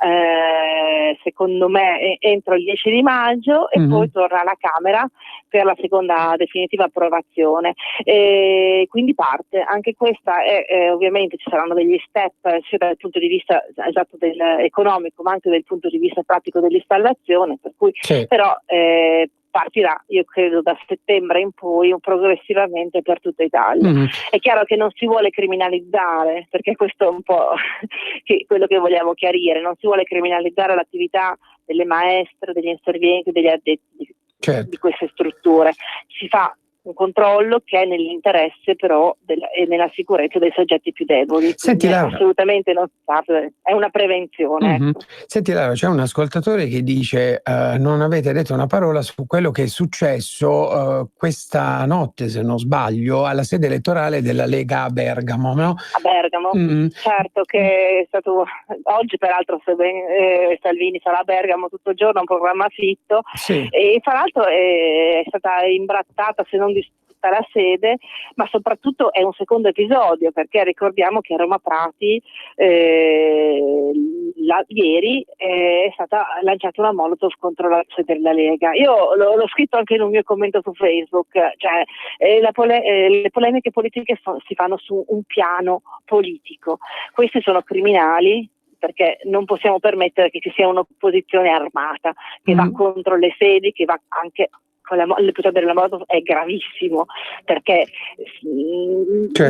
secondo me entro il 10 di maggio e poi torna alla Camera per la seconda definitiva approvazione. Quindi parte, anche questa ovviamente ci saranno degli step sia dal punto di vista esatto economico ma anche dal punto di vista pratico dell'installazione, per cui però partirà, io credo, da settembre in poi progressivamente per tutta Italia. È chiaro che non si vuole criminalizzare, perché questo è un po' quello che vogliamo chiarire, non si vuole criminalizzare l'attività delle maestre, degli inservienti, degli addetti di queste strutture. Si fa un controllo che è nell'interesse però e nella sicurezza dei soggetti più deboli. Senti, Laura, assolutamente non si parte, è una prevenzione. Ecco. Senti Laura, c'è un ascoltatore che dice non avete detto una parola su quello che è successo questa notte, se non sbaglio, alla sede elettorale della Lega a Bergamo, no? A Bergamo, certo che è stato oggi peraltro Salvini sarà a Bergamo tutto il giorno, un programma fitto e tra l'altro è stata imbrattata se non di tutta la sede, ma soprattutto è un secondo episodio perché ricordiamo che a Roma Prati ieri è stata lanciata una molotov contro la sede della Lega. Io l'ho scritto anche in un mio commento su Facebook, cioè le polemiche politiche si fanno su un piano politico. Questi sono criminali, perché non possiamo permettere che ci sia un'opposizione armata che va contro le sedi, che va anche con l'episodio della Molotov è gravissimo perché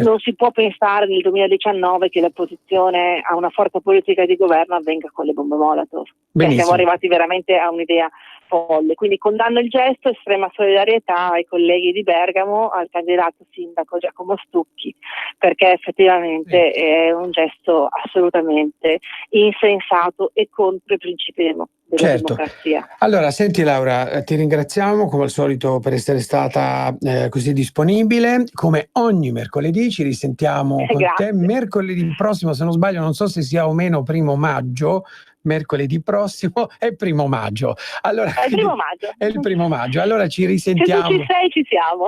non si può pensare nel 2019 che l'opposizione a una forza politica di governo avvenga con le bombe Molotov. Siamo arrivati veramente a un'idea folle, quindi condanno il gesto, estrema solidarietà ai colleghi di Bergamo, al candidato sindaco Giacomo Stucchi, perché effettivamente è un gesto assolutamente insensato e contro i principi della democrazia. Allora, senti Laura, ti ringraziamo come al solito per essere stata così disponibile. Come ogni mercoledì ci risentiamo con te mercoledì prossimo, se non sbaglio, non so se sia o meno 1° maggio, mercoledì prossimo è il 1° maggio. Allora, è il 1° maggio. È il 1° maggio, allora ci risentiamo. Se tu ci sei, ci siamo.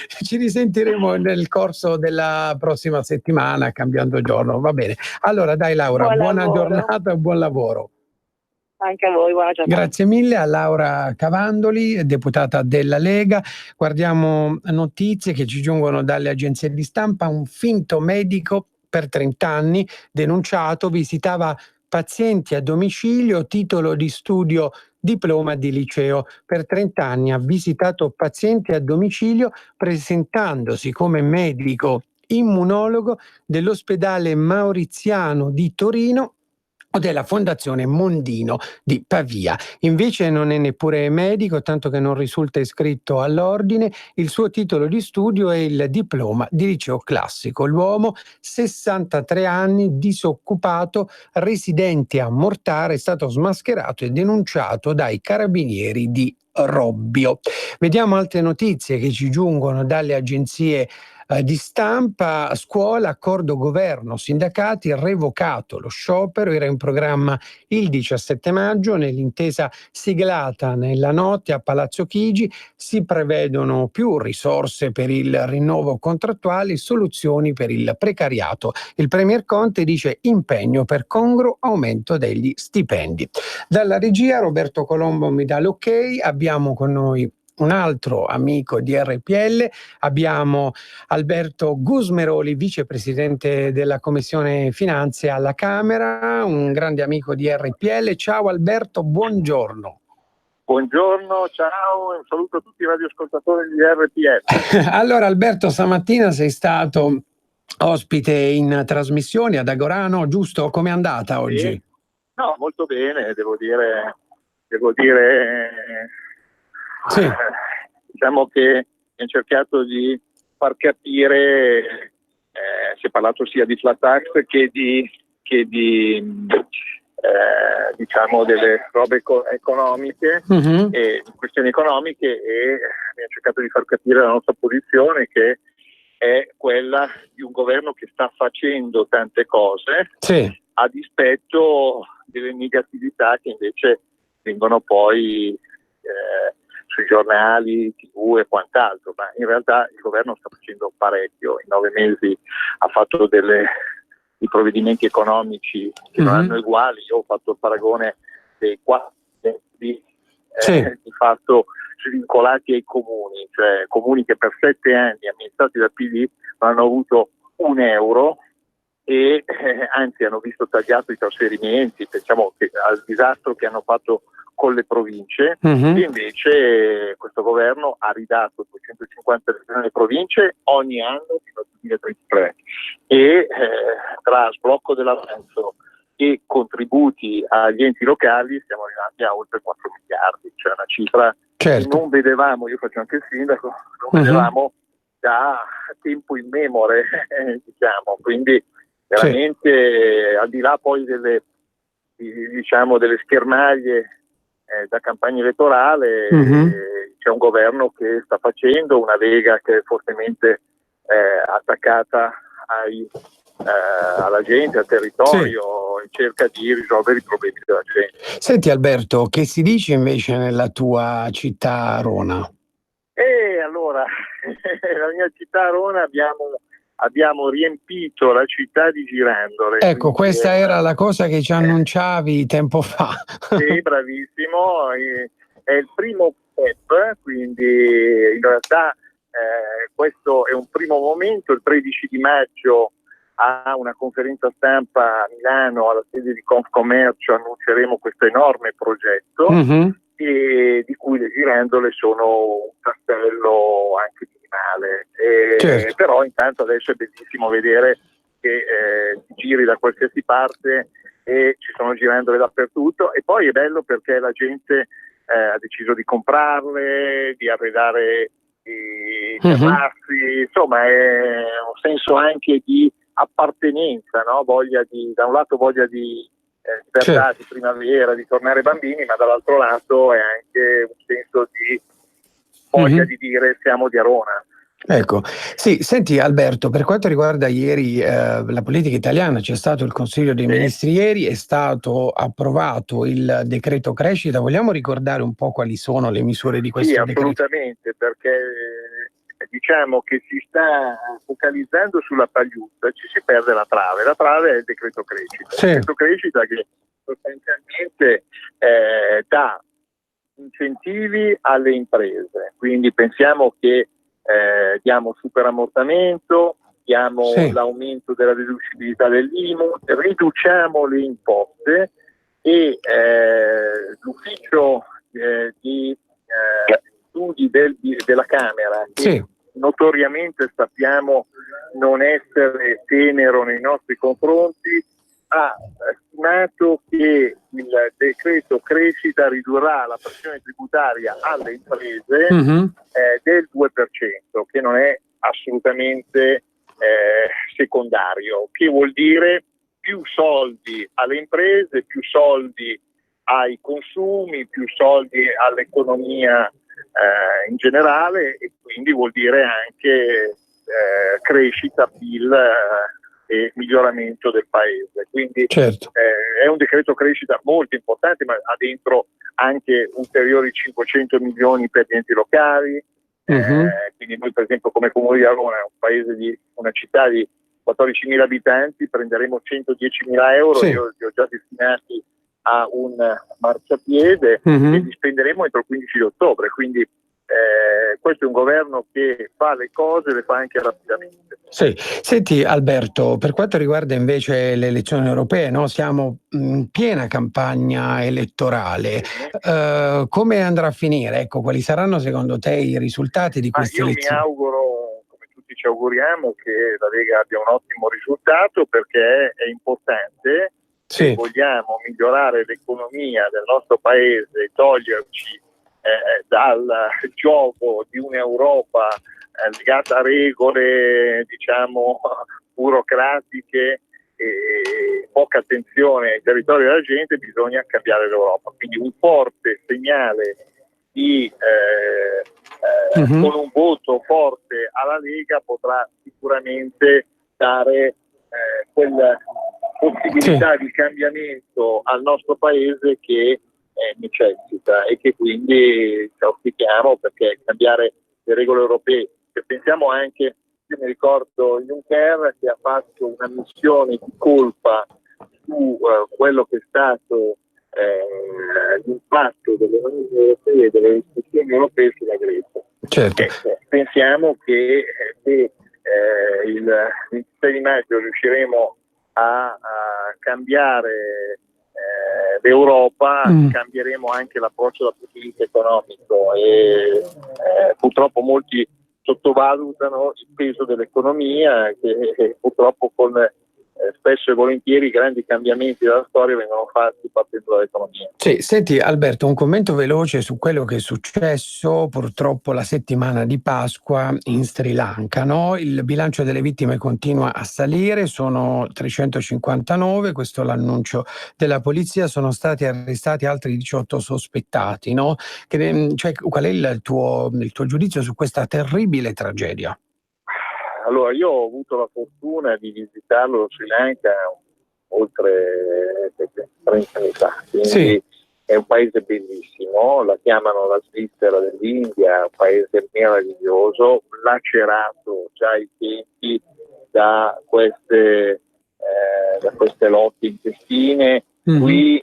Ci risentiremo nel corso della prossima settimana, cambiando giorno, va bene. Allora dai Laura, buona giornata e buon lavoro. Anche a voi, buona giornata. Grazie mille a Laura Cavandoli, deputata della Lega. Guardiamo notizie che ci giungono dalle agenzie di stampa. Un finto medico per 30 anni denunciato, visitava pazienti a domicilio, titolo di studio diploma di liceo. Per 30 anni ha visitato pazienti a domicilio presentandosi come medico immunologo dell'ospedale Mauriziano di Torino o della Fondazione Mondino di Pavia. Invece non è neppure medico, tanto che non risulta iscritto all'ordine. Il suo titolo di studio è il diploma di liceo classico. L'uomo, 63 anni, disoccupato, residente a Mortara, è stato smascherato e denunciato dai carabinieri di Robbio. Vediamo altre notizie che ci giungono dalle agenzie di stampa. Scuola, accordo governo, sindacati, revocato lo sciopero, era in programma il 17 maggio, nell'intesa siglata nella notte a Palazzo Chigi si prevedono più risorse per il rinnovo contrattuale e soluzioni per il precariato. Il Premier Conte dice impegno per congruo aumento degli stipendi. Dalla regia Roberto Colombo mi dà l'ok, abbiamo con noi un altro amico di RPL, abbiamo Alberto Gusmeroli, vicepresidente della Commissione Finanze alla Camera, un grande amico di RPL. Ciao Alberto, buongiorno. Buongiorno, ciao, un saluto a tutti i radioascoltatori di RPL. Allora Alberto, stamattina sei stato ospite in trasmissione ad Agorano, giusto? Com'è andata oggi? Sì. No, molto bene, devo dire sì. Diciamo che abbiamo cercato di far capire, si è parlato sia di flat tax che di diciamo delle robe economiche e questioni economiche, e abbiamo cercato di far capire la nostra posizione, che è quella di un governo che sta facendo tante cose a dispetto delle negatività che invece vengono poi sui giornali, TV e quant'altro, ma in realtà il governo sta facendo parecchio. In 9 mesi ha fatto di provvedimenti economici che non hanno uguali. Io ho fatto il paragone dei 4 di fatto svincolati ai comuni, cioè comuni che per 7 anni amministrati dal PD non hanno avuto un euro e anzi hanno visto tagliato i trasferimenti. Pensiamo al disastro che hanno fatto con le province, e invece questo governo ha ridato 250 milioni alle province ogni anno fino al 2033 e tra sblocco dell'avanzo e contributi agli enti locali siamo arrivati a oltre 4 miliardi, cioè una cifra che non vedevamo, io faccio anche il sindaco, non vedevamo da tempo immemore, diciamo, quindi veramente al di là poi delle schermaglie da campagna elettorale, c'è un governo che sta facendo, una Lega che è fortemente attaccata alla gente, al territorio, e cerca di risolvere i problemi della gente. Senti Alberto, che si dice invece nella tua città Rona? Allora, nella mia città Rona abbiamo riempito la città di girandole. Ecco, questa era la cosa che ci annunciavi tempo fa. Sì, bravissimo, è il primo step, quindi in realtà questo è un primo momento. Il 13 di maggio a una conferenza stampa a Milano alla sede di Confcommercio annunceremo questo enorme progetto e di cui le girandole sono un tassello anche minimale, però intanto adesso è bellissimo vedere che giri da qualsiasi parte e ci sono girandole dappertutto, e poi è bello perché la gente ha deciso di comprarle, di arredare i terrazzi, insomma è un senso anche di appartenenza, no? Da un lato voglia di libertà, di primavera, di tornare bambini, ma dall'altro lato è anche un senso di voglia di dire siamo di Arona. Ecco, sì, senti Alberto, per quanto riguarda ieri la politica italiana, c'è stato il Consiglio dei Ministri ieri, è stato approvato il decreto crescita. Vogliamo ricordare un po' quali sono le misure di questo decreto? Sì, assolutamente, perché diciamo che si sta focalizzando sulla pagliuzza, ci si perde la trave. La trave è il decreto crescita. Sì. Il decreto crescita che sostanzialmente dà incentivi alle imprese, quindi pensiamo che diamo superammortamento, diamo l'aumento della deducibilità dell'IMU, riduciamo le imposte e l'ufficio di studi della Camera, che notoriamente sappiamo non essere tenero nei nostri confronti, ha stimato che il decreto crescita ridurrà la pressione tributaria alle imprese del 2%, che non è assolutamente secondario, che vuol dire più soldi alle imprese, più soldi ai consumi, più soldi all'economia in generale, e quindi vuol dire anche crescita, PIL e miglioramento del paese. Quindi è un decreto crescita molto importante, ma ha dentro anche ulteriori 500 milioni per gli enti locali. Quindi noi per esempio come Comune di Arona, un paese di una città di 14.000 abitanti, prenderemo 110.000 euro, io li ho già destinati a un marciapiede e li spenderemo entro il 15 di ottobre, quindi questo è un governo che fa le cose, le fa anche rapidamente. Sì. Senti Alberto, per quanto riguarda invece le elezioni europee, no? Siamo in piena campagna elettorale, come andrà a finire? Ecco, quali saranno secondo te i risultati di queste elezioni? Io mi auguro, come tutti ci auguriamo, che la Lega abbia un ottimo risultato, perché è importante se vogliamo migliorare l'economia del nostro paese e toglierci dal gioco di un'Europa legata a regole, diciamo, burocratiche e poca attenzione ai territori della gente, bisogna cambiare l'Europa. Quindi un forte segnale di con un voto forte alla Lega potrà sicuramente dare quella possibilità di cambiamento al nostro paese che necessita, e che quindi ci auspichiamo, perché cambiare le regole europee, se pensiamo anche, io mi ricordo Juncker che ha fatto una missione di colpa su quello che è stato l'impatto delle Unioni Europee e delle istituzioni europee sulla Grecia. Pensiamo che se il 26 di maggio riusciremo a cambiare l'Europa, cambieremo anche l'approccio dal punto di vista economico, e purtroppo molti sottovalutano il peso dell'economia, che purtroppo con spesso e volentieri i grandi cambiamenti della storia vengono fatti partendo dall'economia. Sì, senti Alberto, un commento veloce su quello che è successo purtroppo la settimana di Pasqua in Sri Lanka, no? Il bilancio delle vittime continua a salire, sono 359, questo è l'annuncio della polizia, sono stati arrestati altri 18 sospettati, no? Qual è il tuo giudizio su questa terribile tragedia? Allora, io ho avuto la fortuna di visitarlo lo Sri Lanka oltre 30 anni fa, quindi è un paese bellissimo, la chiamano la Svizzera dell'India, un paese meraviglioso, lacerato già ai tempi da queste lotte intestine. Qui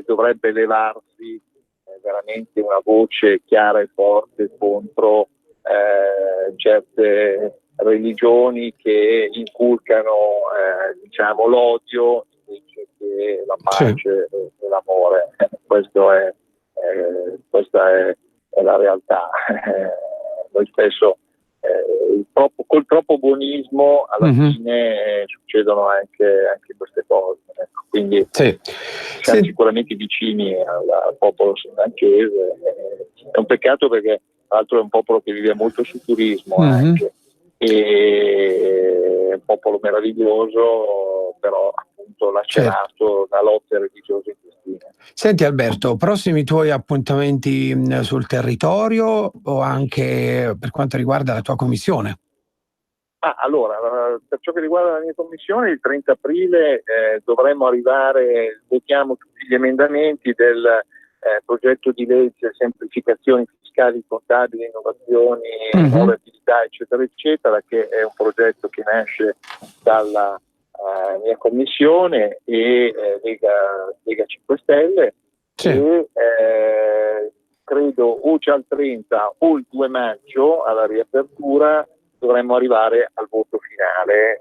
dovrebbe levarsi veramente una voce chiara e forte contro certe religioni che inculcano l'odio invece che la pace e l'amore. Questa è la realtà. Noi spesso col troppo buonismo alla fine succedono anche queste cose, ecco. Quindi siamo sicuramente vicini al popolo srilankese. È un peccato perché tra l'altro è un popolo che vive molto sul turismo anche, e è un popolo meraviglioso, però appunto lacerato da lotte religiose intestine. linea. Senti Alberto, prossimi tuoi appuntamenti sul territorio o anche per quanto riguarda la tua commissione? Allora, per ciò che riguarda la mia commissione, il 30 aprile dovremmo arrivare, votiamo tutti gli emendamenti del progetto di legge semplificazioni fiscali, contabili, innovazioni, nuove attività, eccetera, eccetera, che è un progetto che nasce dalla mia commissione e Lega 5 Stelle. Sì. E credo o già il 30 o il 2 maggio alla riapertura dovremmo arrivare al voto finale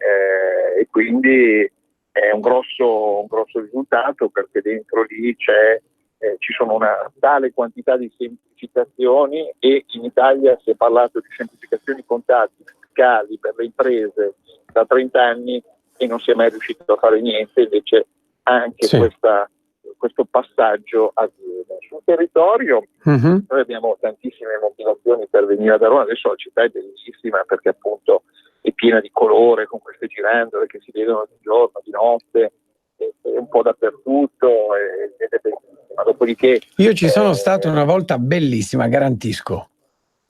e quindi è un grosso risultato, perché dentro lì ci sono una tale quantità di semplificazioni, e in Italia si è parlato di semplificazioni contabili, fiscali per le imprese da 30 anni e non si è mai riuscito a fare niente, invece anche questo passaggio avviene. Sul territorio noi abbiamo tantissime motivazioni per venire a Verona. Adesso la città è bellissima perché appunto è piena di colore, con queste girandole che si vedono di giorno, di notte, un po' dappertutto ed è bellissima. Dopodiché io ci sono stato una volta, bellissima, garantisco.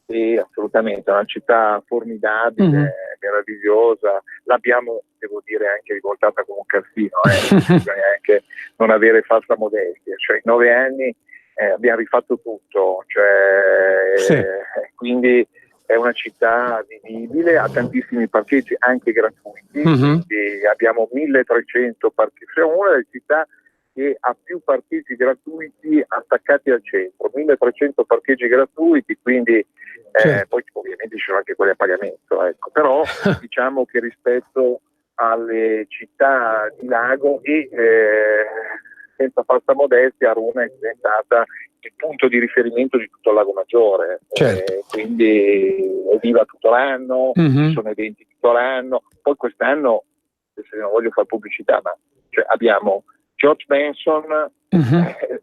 Sì, assolutamente, è una città formidabile, meravigliosa. L'abbiamo, devo dire, anche rivoltata come un calzino, bisogna anche non avere falsa modestia, cioè in 9 anni abbiamo rifatto tutto, quindi è una città vivibile, ha tantissimi parcheggi anche gratuiti, quindi abbiamo 1300 parcheggi, siamo una delle città che ha più parcheggi gratuiti attaccati al centro, 1300 parcheggi gratuiti, quindi poi ovviamente ci sono anche quelli a pagamento, ecco. Però diciamo che rispetto alle città di lago e senza falsa modestia, Aruna è diventata il punto di riferimento di tutto il Lago Maggiore, quindi è viva tutto l'anno, ci sono eventi tutto l'anno. Poi quest'anno, se non voglio fare pubblicità, ma abbiamo George Benson,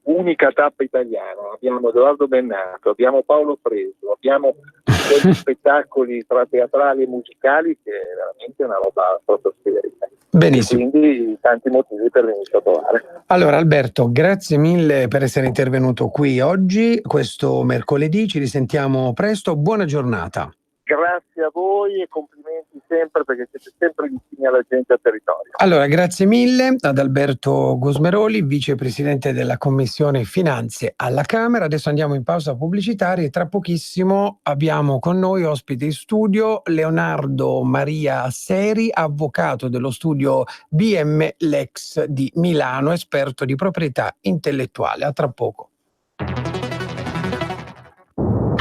unica tappa italiana, abbiamo Edoardo Bennato, abbiamo Paolo Fresu, abbiamo degli spettacoli tra teatrali e musicali che è veramente una roba stratosferica. Benissimo. Quindi tanti motivi per venirci a trovare. Allora Alberto, grazie mille per essere intervenuto qui oggi, questo mercoledì, ci risentiamo presto, buona giornata. Grazie a voi e complimenti sempre, perché siete sempre vicini alla gente al territorio. Allora, grazie mille ad Alberto Gusmeroli, vicepresidente della Commissione Finanze alla Camera. Adesso andiamo in pausa pubblicitaria e tra pochissimo abbiamo con noi ospite in studio Leonardo Maria Seri, avvocato dello studio BM Lex di Milano, esperto di proprietà intellettuale. A tra poco.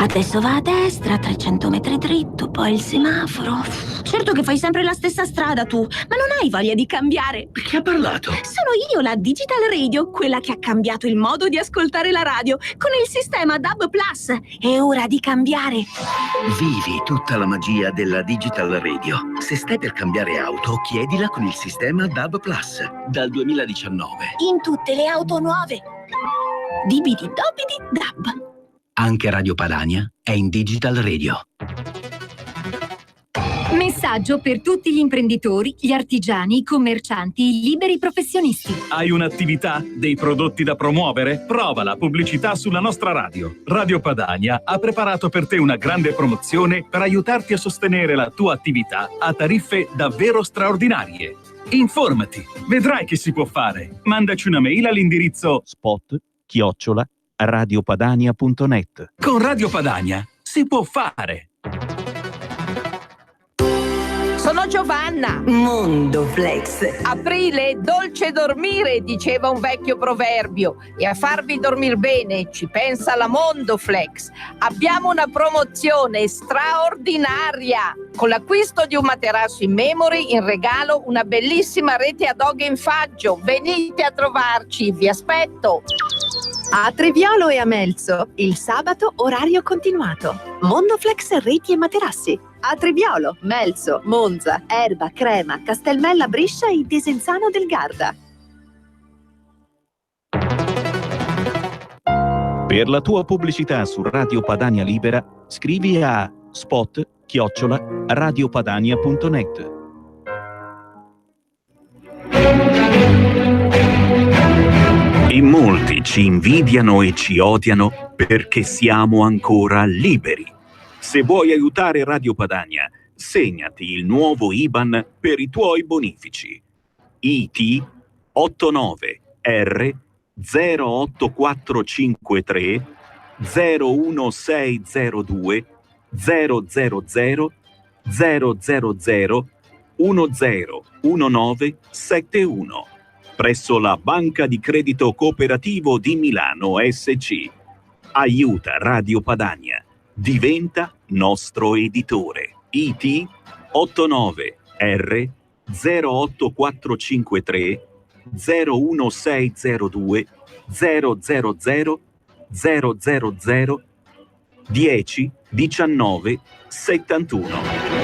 Adesso va a destra, 300 metri dritto, poi il semaforo. Certo che fai sempre la stessa strada tu, ma non hai voglia di cambiare. Chi ha parlato? Sono io, la Digital Radio, quella che ha cambiato il modo di ascoltare la radio con il sistema DAB+. È ora di cambiare. Vivi tutta la magia della Digital Radio. Se stai per cambiare auto, chiedila con il sistema DAB+. Dal 2019. In tutte le auto nuove. Dibidi dobidi DAB. Anche Radio Padania è in Digital Radio. Messaggio per tutti gli imprenditori, gli artigiani, i commercianti, i liberi professionisti. Hai un'attività? Dei prodotti da promuovere? Prova la pubblicità sulla nostra radio. Radio Padania ha preparato per te una grande promozione per aiutarti a sostenere la tua attività a tariffe davvero straordinarie. Informati, vedrai che si può fare. Mandaci una mail all'indirizzo spot@radiopadania.net. Con Radio Padania si può fare. Sono Giovanna. Mondoflex. Aprile, dolce dormire, diceva un vecchio proverbio. E a farvi dormire bene ci pensa la Mondoflex. Abbiamo una promozione straordinaria. Con l'acquisto di un materasso in memory, in regalo una bellissima rete ad hoc in faggio. Venite a trovarci, vi aspetto. A Treviolo e a Melzo, il sabato orario continuato. Mondoflex reti e materassi. A Treviolo, Melzo, Monza, Erba, Crema, Castelmella, Brescia e Desenzano del Garda. Per la tua pubblicità su Radio Padania Libera, scrivi a spot@radiopadania.net. In molti Molti ci invidiano e ci odiano perché siamo ancora liberi. Se vuoi aiutare Radio Padania, segnati il nuovo IBAN per i tuoi bonifici. IT 89R 08453 01602 000 000 101971 presso la Banca di Credito Cooperativo di Milano SC. Aiuta Radio Padania. Diventa nostro editore. IT 89R 08453 01602 000 000 10 19 71.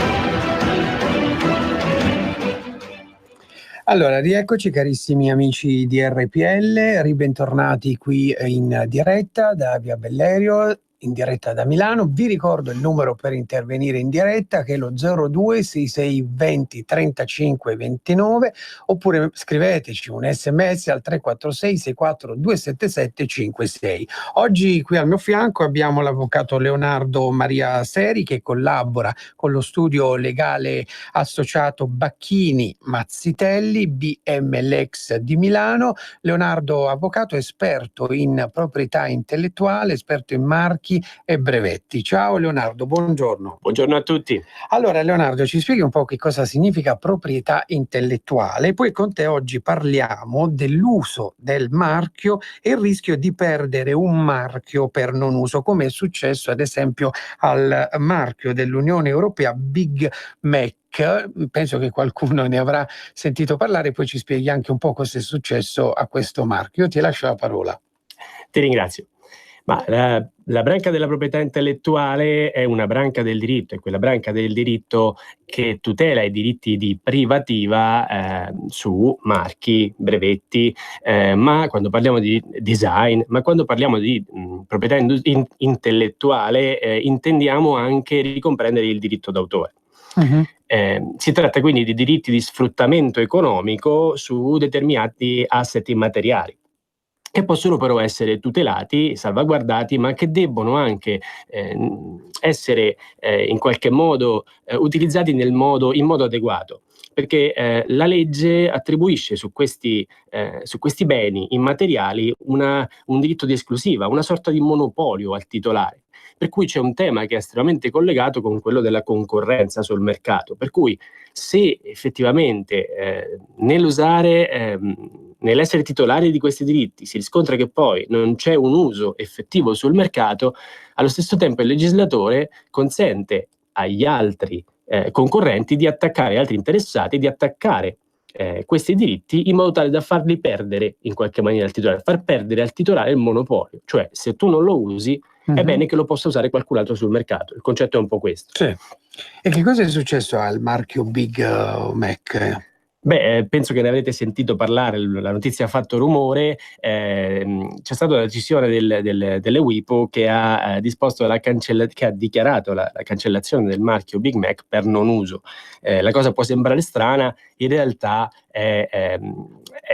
Allora, rieccoci carissimi amici di RPL, ribentornati qui in diretta da Via Bellerio, in diretta da Milano. Vi ricordo il numero per intervenire in diretta, che è lo 02 66 20 35 29, oppure scriveteci un sms al 346 64 277 56. Oggi qui al mio fianco abbiamo l'avvocato Leonardo Maria Seri, che collabora con lo studio legale associato Bacchini Mazzitelli BMLex di Milano. Leonardo, avvocato esperto in proprietà intellettuale, esperto in marchi e brevetti. Ciao Leonardo, buongiorno. Buongiorno a tutti. Allora Leonardo, ci spieghi un po' che cosa significa proprietà intellettuale, poi con te oggi parliamo dell'uso del marchio e il rischio di perdere un marchio per non uso, come è successo ad esempio al marchio dell'Unione Europea Big Mac. Penso che qualcuno ne avrà sentito parlare, poi ci spieghi anche un po' cosa è successo a questo marchio. Io ti lascio la parola. Ti ringrazio. Ma la branca della proprietà intellettuale è una branca del diritto, è quella branca del diritto che tutela i diritti di privativa su marchi, brevetti, ma quando parliamo di design, ma quando parliamo di proprietà intellettuale intendiamo anche ricomprendere il diritto d'autore. Si tratta quindi di diritti di sfruttamento economico su determinati asset immateriali, che possono però essere tutelati, salvaguardati, ma che debbono anche essere in qualche modo utilizzati in modo adeguato, perché la legge attribuisce su questi beni immateriali un diritto di esclusiva, una sorta di monopolio al titolare. Per cui c'è un tema che è estremamente collegato con quello della concorrenza sul mercato, per cui se effettivamente nell'essere titolari di questi diritti si riscontra che poi non c'è un uso effettivo sul mercato, allo stesso tempo il legislatore consente agli altri concorrenti di attaccare, altri interessati di attaccare questi diritti in modo tale da farli perdere in qualche maniera al titolare, far perdere al titolare il monopolio, cioè se tu non lo usi è bene che lo possa usare qualcun altro sul mercato. Il concetto è un po' questo. Sì. E che cosa è successo al marchio Big Mac? Beh, penso che ne avrete sentito parlare, la notizia ha fatto rumore, c'è stata una decisione delle WIPO che ha disposto che ha dichiarato la cancellazione del marchio Big Mac per non uso. La cosa può sembrare strana, in realtà è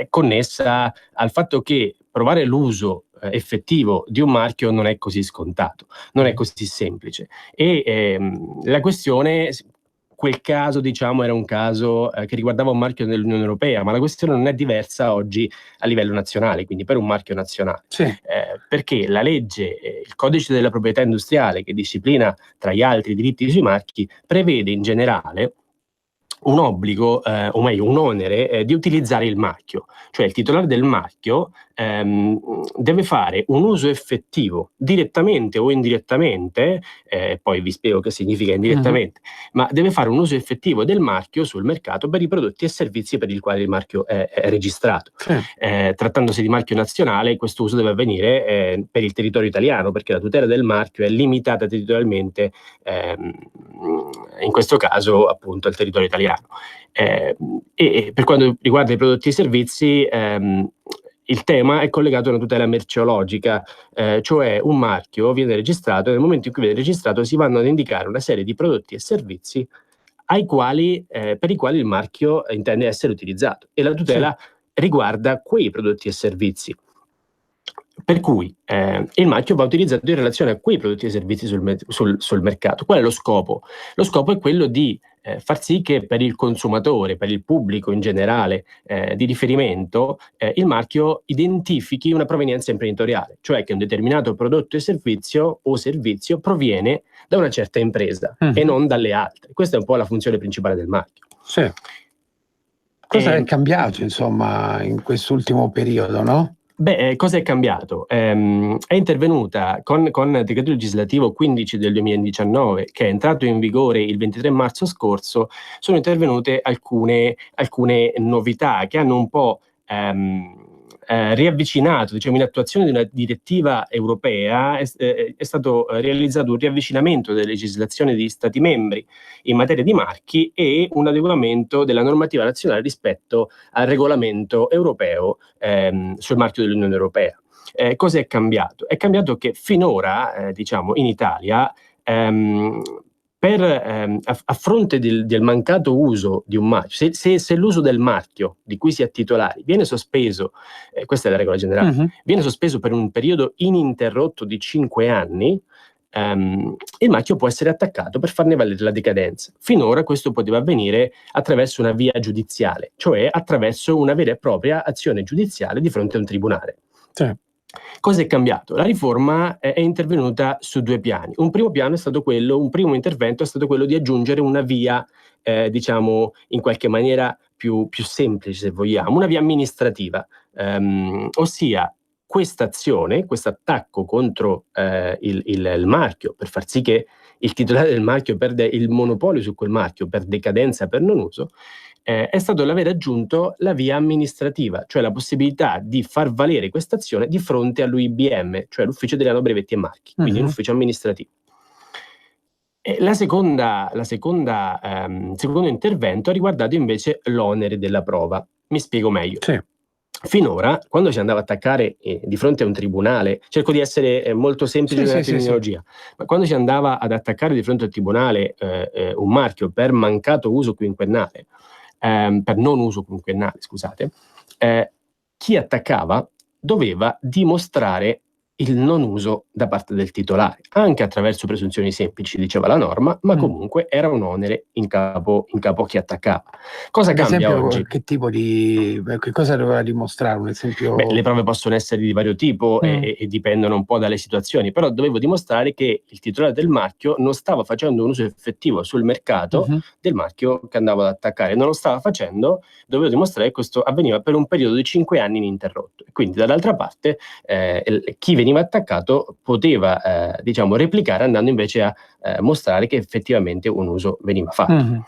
connessa al fatto che provare l'uso effettivo di un marchio non è così scontato, non è così semplice. E la questione, quel caso diciamo era un caso che riguardava un marchio dell'Unione Europea, ma la questione non è diversa oggi a livello nazionale, quindi per un marchio nazionale. Sì. Perché la legge, il codice della proprietà industriale, che disciplina tra gli altri i diritti sui marchi, prevede in generale un obbligo, o meglio un onere di utilizzare il marchio, cioè il titolare del marchio deve fare un uso effettivo direttamente o indirettamente, poi vi spiego che significa indirettamente, ma deve fare un uso effettivo del marchio sul mercato per i prodotti e servizi per il quale il marchio è registrato. Trattandosi di marchio nazionale, questo uso deve avvenire per il territorio italiano, perché la tutela del marchio è limitata territorialmente, in questo caso appunto al territorio italiano. E per quanto riguarda i prodotti e i servizi, il tema è collegato a una tutela merceologica, cioè un marchio viene registrato e nel momento in cui viene registrato si vanno ad indicare una serie di prodotti e servizi per i quali il marchio intende essere utilizzato, e la tutela riguarda quei prodotti e servizi. Per cui il marchio va utilizzato in relazione a quei prodotti e servizi sul mercato. Qual è lo scopo? Lo scopo è quello di far sì che per il consumatore, per il pubblico in generale di riferimento, il marchio identifichi una provenienza imprenditoriale, cioè che un determinato prodotto e servizio proviene da una certa impresa e non dalle altre. Questa è un po' la funzione principale del marchio. Sì. Cosa è cambiato, insomma, in quest'ultimo periodo, no? Cosa è cambiato? È intervenuta con il decreto legislativo 15 del 2019, che è entrato in vigore il 23 marzo scorso, sono intervenute alcune novità che hanno un po' riavvicinato, diciamo, in attuazione di una direttiva europea, è stato realizzato un riavvicinamento delle legislazioni degli Stati membri in materia di marchi e un adeguamento della normativa nazionale rispetto al regolamento europeo sul marchio dell'Unione Europea. Cosa è cambiato? È cambiato che finora, diciamo, in Italia, a fronte del mancato uso di un marchio, se l'uso del marchio di cui si è titolari viene sospeso, questa è la regola generale, viene sospeso per un periodo ininterrotto di 5 anni, il marchio può essere attaccato per farne valere la decadenza. Finora questo poteva avvenire attraverso una via giudiziale, cioè attraverso una vera e propria azione giudiziale di fronte a un tribunale. Sì. Cosa è cambiato? La riforma è intervenuta su 2 piani. Un primo intervento è stato quello di aggiungere una via, diciamo, in qualche maniera più semplice, se vogliamo, una via amministrativa, ossia questa azione, questo attacco contro il marchio, per far sì che il titolare del marchio perde il monopolio su quel marchio per decadenza, per non uso, è stato l'aver aggiunto la via amministrativa, cioè la possibilità di far valere questa azione di fronte all'UIBM, cioè l'Ufficio Italiano Brevetti e Marchi, quindi un ufficio amministrativo. Il secondo intervento ha riguardato invece l'onere della prova. Mi spiego meglio. Sì. Finora, quando si andava a attaccare di fronte a un tribunale, cerco di essere molto semplice nella terminologia, ma quando si andava ad attaccare di fronte al tribunale un marchio per mancato uso quinquennale, per non uso quinquennale, scusate, chi attaccava doveva dimostrare il non uso da parte del titolare, anche attraverso presunzioni semplici, diceva la norma, ma comunque era un onere in capo a chi attaccava. Cosa cambia oggi? Che tipo di... che cosa doveva dimostrare? Un esempio? Le prove possono essere di vario tipo e dipendono un po' dalle situazioni, però dovevo dimostrare che il titolare del marchio non stava facendo un uso effettivo sul mercato del marchio che andavo ad attaccare, non lo stava facendo, dovevo dimostrare che questo avveniva per un periodo di 5 anni ininterrotto. E quindi dall'altra parte chi veniva attaccato poteva diciamo replicare andando invece a mostrare che effettivamente un uso veniva fatto.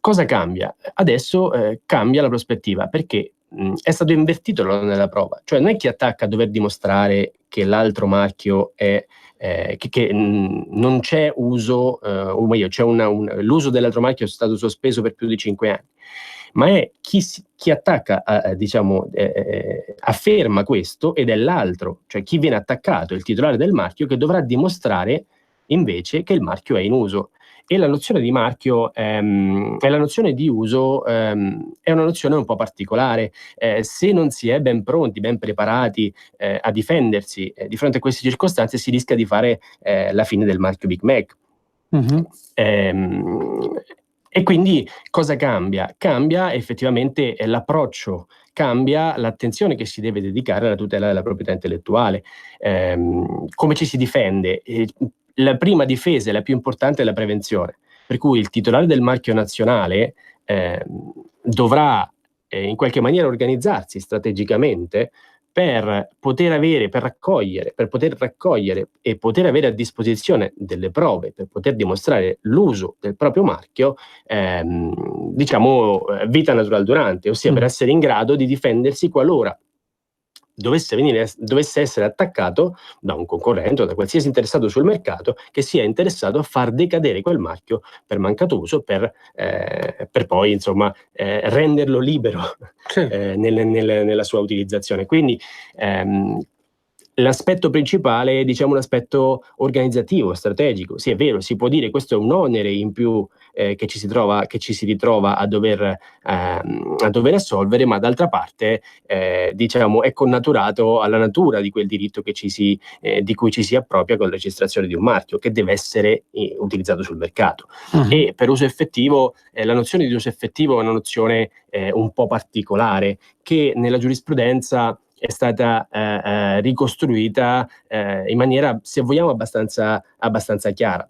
Cosa cambia? Adesso cambia la prospettiva, perché è stato invertito l'onere della prova, cioè non è chi attacca a dover dimostrare che l'altro marchio è che non c'è uso, o meglio, l'uso dell'altro marchio è stato sospeso per più di 5 anni, ma è chi attacca, diciamo, afferma questo, ed è l'altro, cioè chi viene attaccato, il titolare del marchio, che dovrà dimostrare invece che il marchio è in uso. E la nozione di marchio e la nozione di uso è una nozione un po' particolare. Se non si è ben pronti, ben preparati a difendersi di fronte a queste circostanze, si rischia di fare la fine del marchio Big Mac. E quindi cosa cambia? Cambia effettivamente l'approccio, cambia l'attenzione che si deve dedicare alla tutela della proprietà intellettuale. Come ci si difende? La prima difesa e la più importante è la prevenzione, per cui il titolare del marchio nazionale dovrà in qualche maniera organizzarsi strategicamente per poter raccogliere e poter avere a disposizione delle prove, per poter dimostrare l'uso del proprio marchio, diciamo, vita natural durante, ossia per essere in grado di difendersi qualora dovesse essere attaccato da un concorrente o da qualsiasi interessato sul mercato che sia interessato a far decadere quel marchio per mancato uso, per poi, insomma, renderlo libero nella sua utilizzazione. Quindi L'aspetto principale è, diciamo, un aspetto organizzativo, strategico. Sì, è vero, si può dire questo è un onere in più che ci si ritrova a dover assolvere, ma d'altra parte diciamo è connaturato alla natura di quel diritto che di cui ci si appropria con la registrazione di un marchio, che deve essere utilizzato sul mercato. E per uso effettivo, la nozione di uso effettivo è una nozione un po' particolare, che nella giurisprudenza è stata ricostruita in maniera, se vogliamo, abbastanza chiara.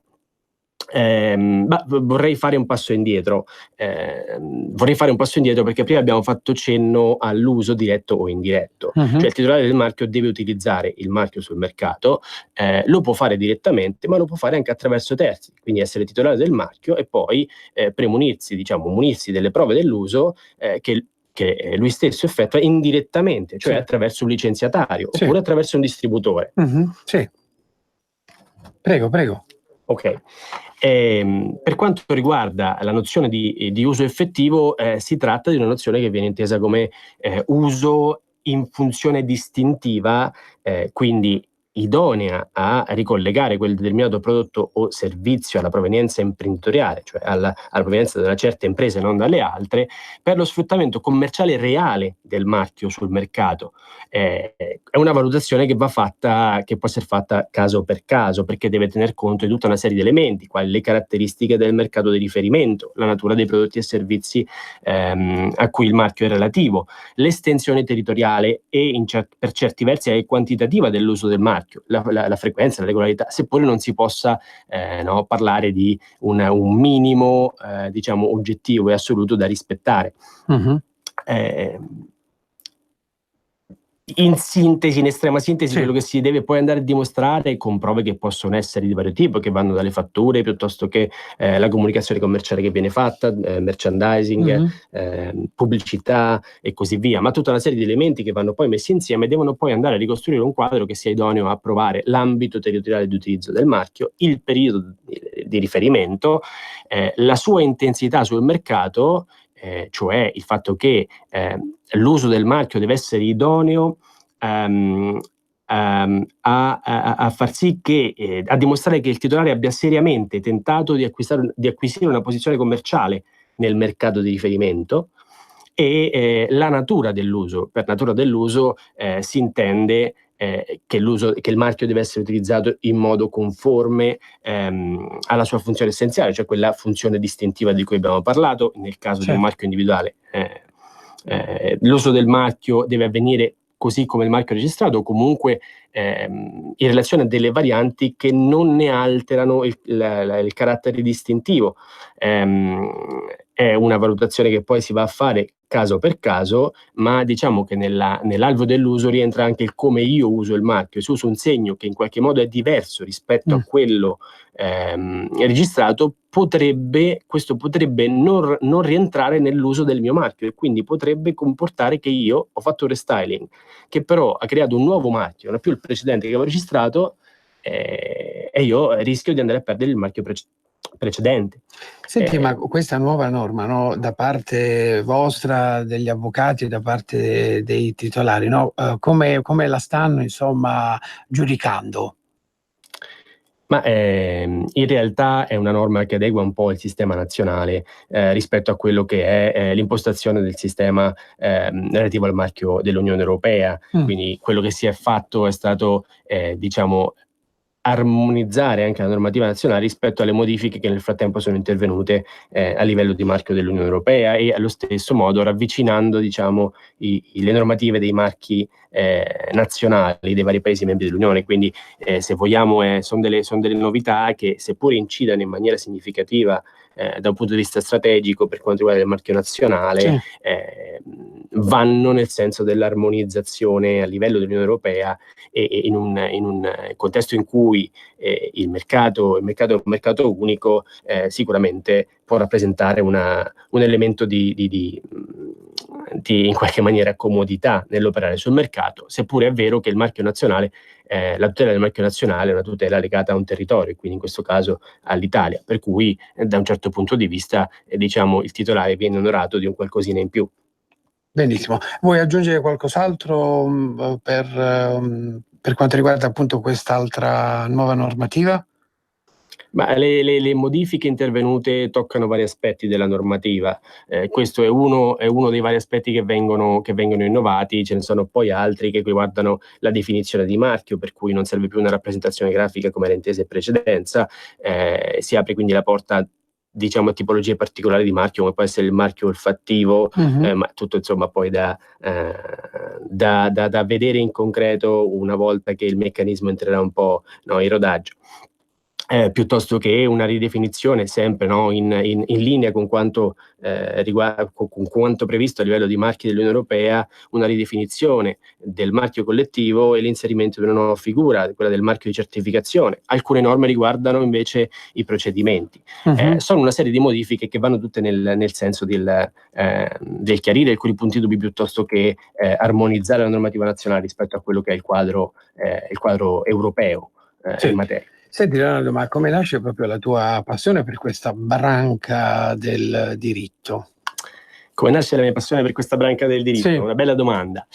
Vorrei fare un passo indietro. Perché prima abbiamo fatto cenno all'uso diretto o indiretto. Cioè il titolare del marchio deve utilizzare il marchio sul mercato, lo può fare direttamente, ma lo può fare anche attraverso terzi, quindi essere titolare del marchio e poi munirsi delle prove dell'uso che lui stesso effettua indirettamente, cioè attraverso un licenziatario oppure attraverso un distributore. Sì. Prego. Ok. Per quanto riguarda la nozione di uso effettivo, si tratta di una nozione che viene intesa come uso in funzione distintiva, quindi idonea a ricollegare quel determinato prodotto o servizio alla provenienza imprenditoriale, cioè alla provenienza da una certa impresa e non dalle altre, per lo sfruttamento commerciale reale del marchio sul mercato. È una valutazione che può essere fatta caso per caso, perché deve tener conto di tutta una serie di elementi, quali le caratteristiche del mercato di riferimento, la natura dei prodotti e servizi a cui il marchio è relativo, l'estensione territoriale e per certi versi anche quantitativa dell'uso del marchio, la frequenza, la regolarità, seppure non si possa parlare di un minimo diciamo oggettivo e assoluto da rispettare. In estrema sintesi, quello che si deve poi andare a dimostrare con prove che possono essere di vario tipo, che vanno dalle fatture piuttosto che la comunicazione commerciale che viene fatta, merchandising, pubblicità e così via, ma tutta una serie di elementi che vanno poi messi insieme devono poi andare a ricostruire un quadro che sia idoneo a provare l'ambito territoriale di utilizzo del marchio, il periodo di riferimento, la sua intensità sul mercato, cioè il fatto che l'uso del marchio deve essere idoneo a far sì che a dimostrare che il titolare abbia seriamente tentato di acquisire una posizione commerciale nel mercato di riferimento, e la natura dell'uso. Per natura dell'uso si intende che il marchio deve essere utilizzato in modo conforme alla sua funzione essenziale, cioè quella funzione distintiva di cui abbiamo parlato. Nel caso di un marchio individuale, l'uso del marchio deve avvenire così come il marchio registrato, o comunque in relazione a delle varianti che non ne alterano il carattere distintivo. È una valutazione che poi si va a fare caso per caso, ma diciamo che nell'alveo dell'uso rientra anche il come io uso il marchio. Se uso un segno che in qualche modo è diverso rispetto a quello registrato, questo potrebbe non rientrare nell'uso del mio marchio, e quindi potrebbe comportare che io ho fatto un restyling, che però ha creato un nuovo marchio, non è più il precedente che avevo registrato, e io rischio di andare a perdere il marchio precedente. Senti, ma questa nuova norma, no, da parte vostra, degli avvocati, da parte dei titolari, no, come la stanno insomma giudicando? Ma in realtà è una norma che adegua un po' il sistema nazionale rispetto a quello che è l'impostazione del sistema relativo al marchio dell'Unione Europea. Quindi quello che si è fatto è stato diciamo armonizzare anche la normativa nazionale rispetto alle modifiche che nel frattempo sono intervenute a livello di marchio dell'Unione Europea, e allo stesso modo ravvicinando diciamo le normative dei marchi nazionali dei vari paesi membri dell'Unione. Quindi se vogliamo sono delle novità che, seppure incidano in maniera significativa da un punto di vista strategico per quanto riguarda il marchio nazionale, vanno nel senso dell'armonizzazione a livello dell'Unione Europea, e in un contesto in cui il mercato è un mercato unico, sicuramente può rappresentare un elemento di in qualche maniera comodità nell'operare sul mercato, seppure è vero che il marchio nazionale, la tutela del marchio nazionale è una tutela legata a un territorio, quindi in questo caso all'Italia, per cui da un certo punto di vista diciamo il titolare viene onorato di un qualcosina in più. Benissimo. Vuoi aggiungere qualcos'altro per per quanto riguarda appunto quest'altra nuova normativa? Ma le modifiche intervenute toccano vari aspetti della normativa. Questo è uno dei vari aspetti che vengono innovati. Ce ne sono poi altri che riguardano la definizione di marchio, per cui non serve più una rappresentazione grafica come era intesa in precedenza. Si apre quindi la porta, diciamo, a tipologie particolari di marchio, come può essere il marchio olfattivo, ma tutto insomma poi da vedere in concreto una volta che il meccanismo entrerà un po' in rodaggio. Piuttosto che una ridefinizione sempre in linea con quanto con quanto previsto a livello di marchi dell'Unione Europea, una ridefinizione del marchio collettivo e l'inserimento di una nuova figura, quella del marchio di certificazione. Alcune norme riguardano invece i procedimenti. Sono una serie di modifiche che vanno tutte nel senso del chiarire alcuni punti dubbi piuttosto che armonizzare la normativa nazionale rispetto a quello che è il quadro europeo in materia. Senti Leonardo, ma come nasce proprio la tua passione per questa branca del diritto? Come nasce la mia passione per questa branca del diritto? Sì. Una bella domanda.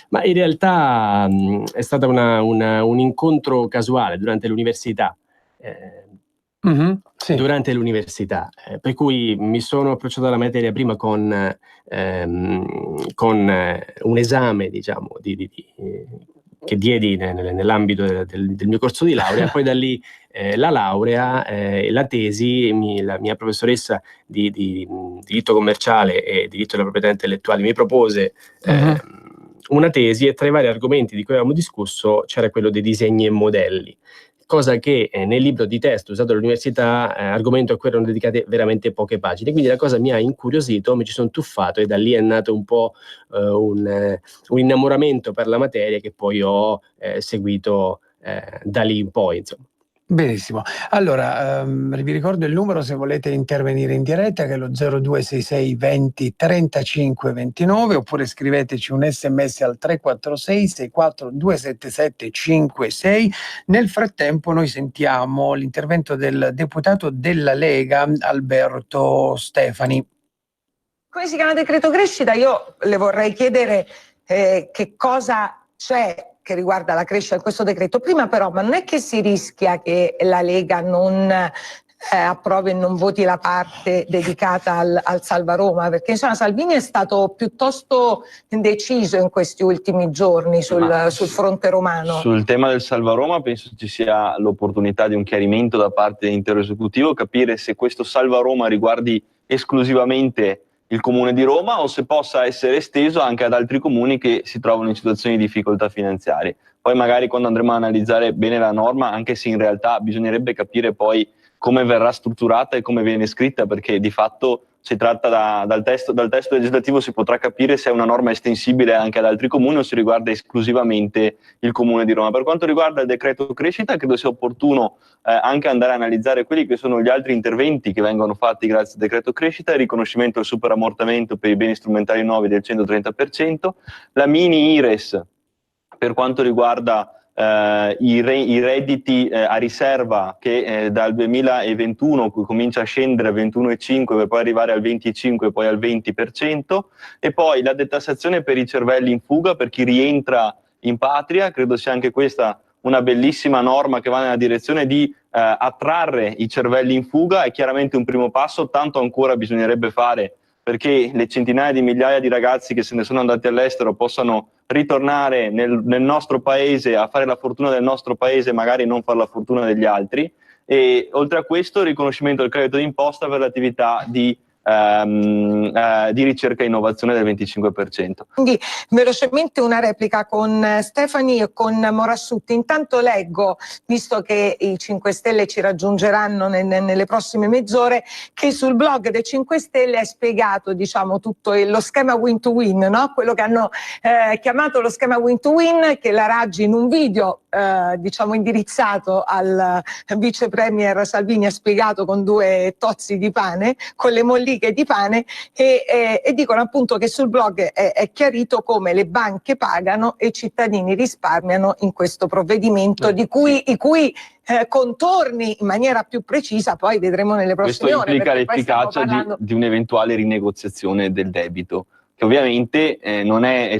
Ma in realtà è stato un incontro casuale durante l'università. Sì. Durante l'università, per cui mi sono approcciato alla materia prima con un esame, diciamo, che diedi nell'ambito del mio corso di laurea, poi da lì la laurea, la tesi, la mia professoressa di diritto commerciale e diritto della proprietà intellettuale mi propose una tesi, e tra i vari argomenti di cui avevamo discusso c'era quello dei disegni e modelli, cosa che nel libro di testo usato all'università, argomento a cui erano dedicate veramente poche pagine. Quindi la cosa mi ha incuriosito, mi ci sono tuffato e da lì è nato un po' un innamoramento per la materia che poi ho seguito da lì in poi, insomma. Benissimo. Allora, vi ricordo il numero se volete intervenire in diretta, che è lo 0266 20 35 29, oppure scriveteci un sms al 346 64 277 56. Nel frattempo noi sentiamo l'intervento del deputato della Lega, Alberto Stefani. Come si chiama decreto crescita? Io le vorrei chiedere che cosa c'è che riguarda la crescita in questo decreto. Prima però, ma non è che si rischia che la Lega non approvi e non voti la parte dedicata al Salva Roma? Perché insomma Salvini è stato piuttosto deciso in questi ultimi giorni sul fronte romano. Sul tema del Salva Roma penso ci sia l'opportunità di un chiarimento da parte dell'intero esecutivo, capire se questo Salva Roma riguardi esclusivamente il comune di Roma o se possa essere esteso anche ad altri comuni che si trovano in situazioni di difficoltà finanziarie. Poi magari quando andremo a analizzare bene la norma, anche se in realtà bisognerebbe capire poi come verrà strutturata e come viene scritta, perché di fatto si tratta dal testo legislativo si potrà capire se è una norma estensibile anche ad altri comuni o se riguarda esclusivamente il comune di Roma. Per quanto riguarda il decreto crescita, credo sia opportuno anche andare a analizzare quelli che sono gli altri interventi che vengono fatti grazie al decreto crescita: il riconoscimento del superammortamento per i beni strumentali nuovi del 130%, la mini IRES per quanto riguarda i redditi a riserva che dal 2021 comincia a scendere a 21,5 per poi arrivare al 25 e poi al 20%, e poi la detassazione per i cervelli in fuga per chi rientra in patria. Credo sia anche questa una bellissima norma che va nella direzione di attrarre i cervelli in fuga. È chiaramente un primo passo, tanto ancora bisognerebbe fare perché le centinaia di migliaia di ragazzi che se ne sono andati all'estero possano ritornare nel nostro paese a fare la fortuna del nostro paese, magari non fare la fortuna degli altri. E oltre a questo il riconoscimento del credito d'imposta per l'attività di ricerca e innovazione del 25%. Quindi velocemente una replica con Stefani e con Morassutti. Intanto leggo, visto che i 5 Stelle ci raggiungeranno nelle prossime mezz'ore, che sul blog dei 5 Stelle è spiegato, diciamo, tutto lo schema win to win, no? Quello che hanno chiamato lo schema win to win, che la Raggi in un video diciamo indirizzato al vice premier Salvini ha spiegato con 2 tozzi di pane, con le molliche di pane, e dicono appunto che sul blog è chiarito come le banche pagano e i cittadini risparmiano in questo provvedimento, i cui contorni in maniera più precisa poi vedremo nelle prossime ore. Questo implica l'efficacia di un'eventuale rinegoziazione del debito, che ovviamente non è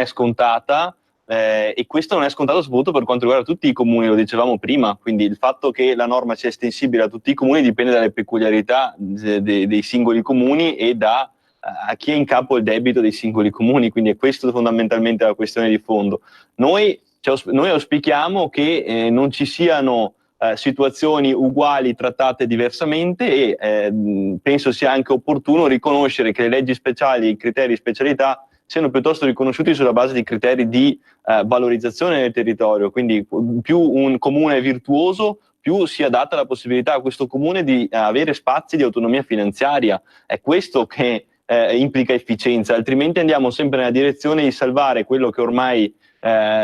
scontata. e questo non è scontato soprattutto per quanto riguarda tutti i comuni, lo dicevamo prima, quindi il fatto che la norma sia estensibile a tutti i comuni dipende dalle peculiarità dei singoli comuni e da a chi è in capo il debito dei singoli comuni, quindi è questo fondamentalmente la questione di fondo. Noi auspichiamo che non ci siano situazioni uguali trattate diversamente e penso sia anche opportuno riconoscere che le leggi speciali e i criteri di specialità siano piuttosto riconosciuti sulla base di criteri di valorizzazione del territorio, quindi più un comune è virtuoso, più sia data la possibilità a questo comune di avere spazi di autonomia finanziaria. È questo che implica efficienza, altrimenti andiamo sempre nella direzione di salvare quello che ormai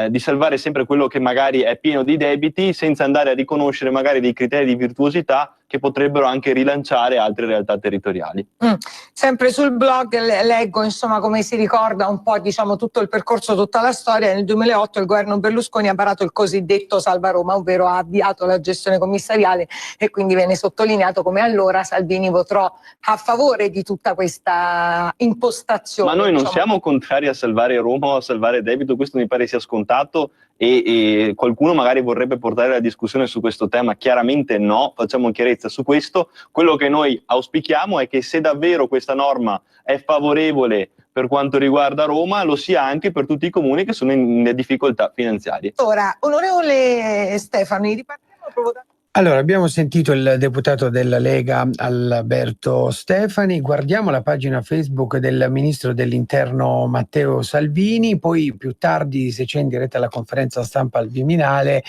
di salvare sempre quello che magari è pieno di debiti senza andare a riconoscere magari dei criteri di virtuosità che potrebbero anche rilanciare altre realtà territoriali. Sempre sul blog leggo insomma come si ricorda un po' diciamo tutto il percorso, tutta la storia. Nel 2008 il governo Berlusconi ha varato il cosiddetto Salva Roma, ovvero ha avviato la gestione commissariale e quindi viene sottolineato come allora Salvini votò a favore di tutta questa impostazione. Ma noi non siamo contrari a salvare Roma o a salvare il debito, questo mi pare sia scontato e qualcuno magari vorrebbe portare la discussione su questo tema. Chiaramente no, facciamo chiarezza su questo. Quello che noi auspichiamo è che se davvero questa norma è favorevole per quanto riguarda Roma, lo sia anche per tutti i comuni che sono in difficoltà finanziarie. Ora, onorevole Stefani, ripartiamo proprio da... Allora, abbiamo sentito il deputato della Lega Alberto Stefani, guardiamo la pagina Facebook del ministro dell'Interno Matteo Salvini, poi più tardi, se c'è in diretta la conferenza stampa al Viminale,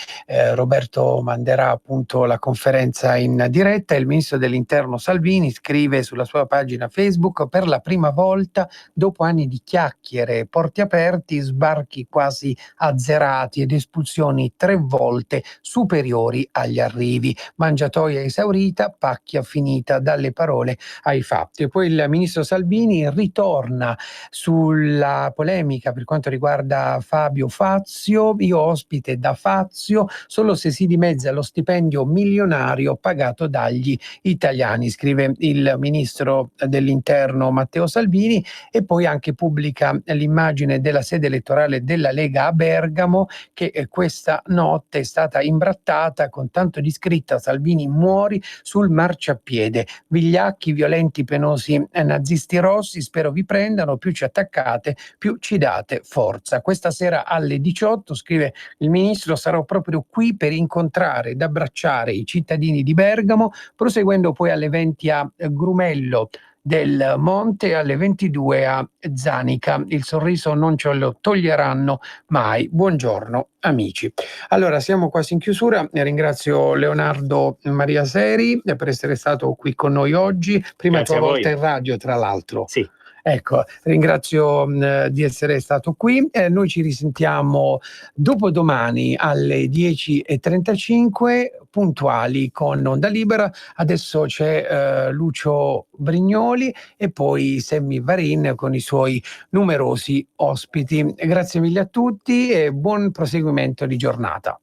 Roberto manderà appunto la conferenza in diretta. Il ministro dell'Interno Salvini scrive sulla sua pagina Facebook: per la prima volta dopo anni di chiacchiere, porti aperti, sbarchi quasi azzerati ed espulsioni 3 volte superiori agli arrivi. Mangiatoia esaurita, pacchia finita, dalle parole ai fatti. E poi il ministro Salvini ritorna sulla polemica per quanto riguarda Fabio Fazio: io ospite da Fazio solo se si dimezza lo stipendio milionario pagato dagli italiani, scrive il ministro dell'Interno Matteo Salvini. E poi anche pubblica l'immagine della sede elettorale della Lega a Bergamo, che questa notte è stata imbrattata con tanto di scritta: Salvini muori sul marciapiede, vigliacchi, violenti, penosi nazisti rossi, spero vi prendano, più ci attaccate più ci date forza. Questa sera alle 18, scrive il ministro, sarò proprio qui per incontrare ed abbracciare i cittadini di Bergamo, proseguendo poi alle 20 a Grumello del Monte, alle 22 a Zanica. Il sorriso non ce lo toglieranno mai. Buongiorno amici. Allora, siamo quasi in chiusura. Ringrazio Leonardo Maria Seri per essere stato qui con noi oggi. Prima tua volta in radio, tra l'altro. Sì. Ecco, ringrazio di essere stato qui. Noi ci risentiamo dopodomani alle 10:35 puntuali con Onda Libera. Adesso c'è Lucio Brignoli e poi Sammy Varin con i suoi numerosi ospiti. Grazie mille a tutti e buon proseguimento di giornata.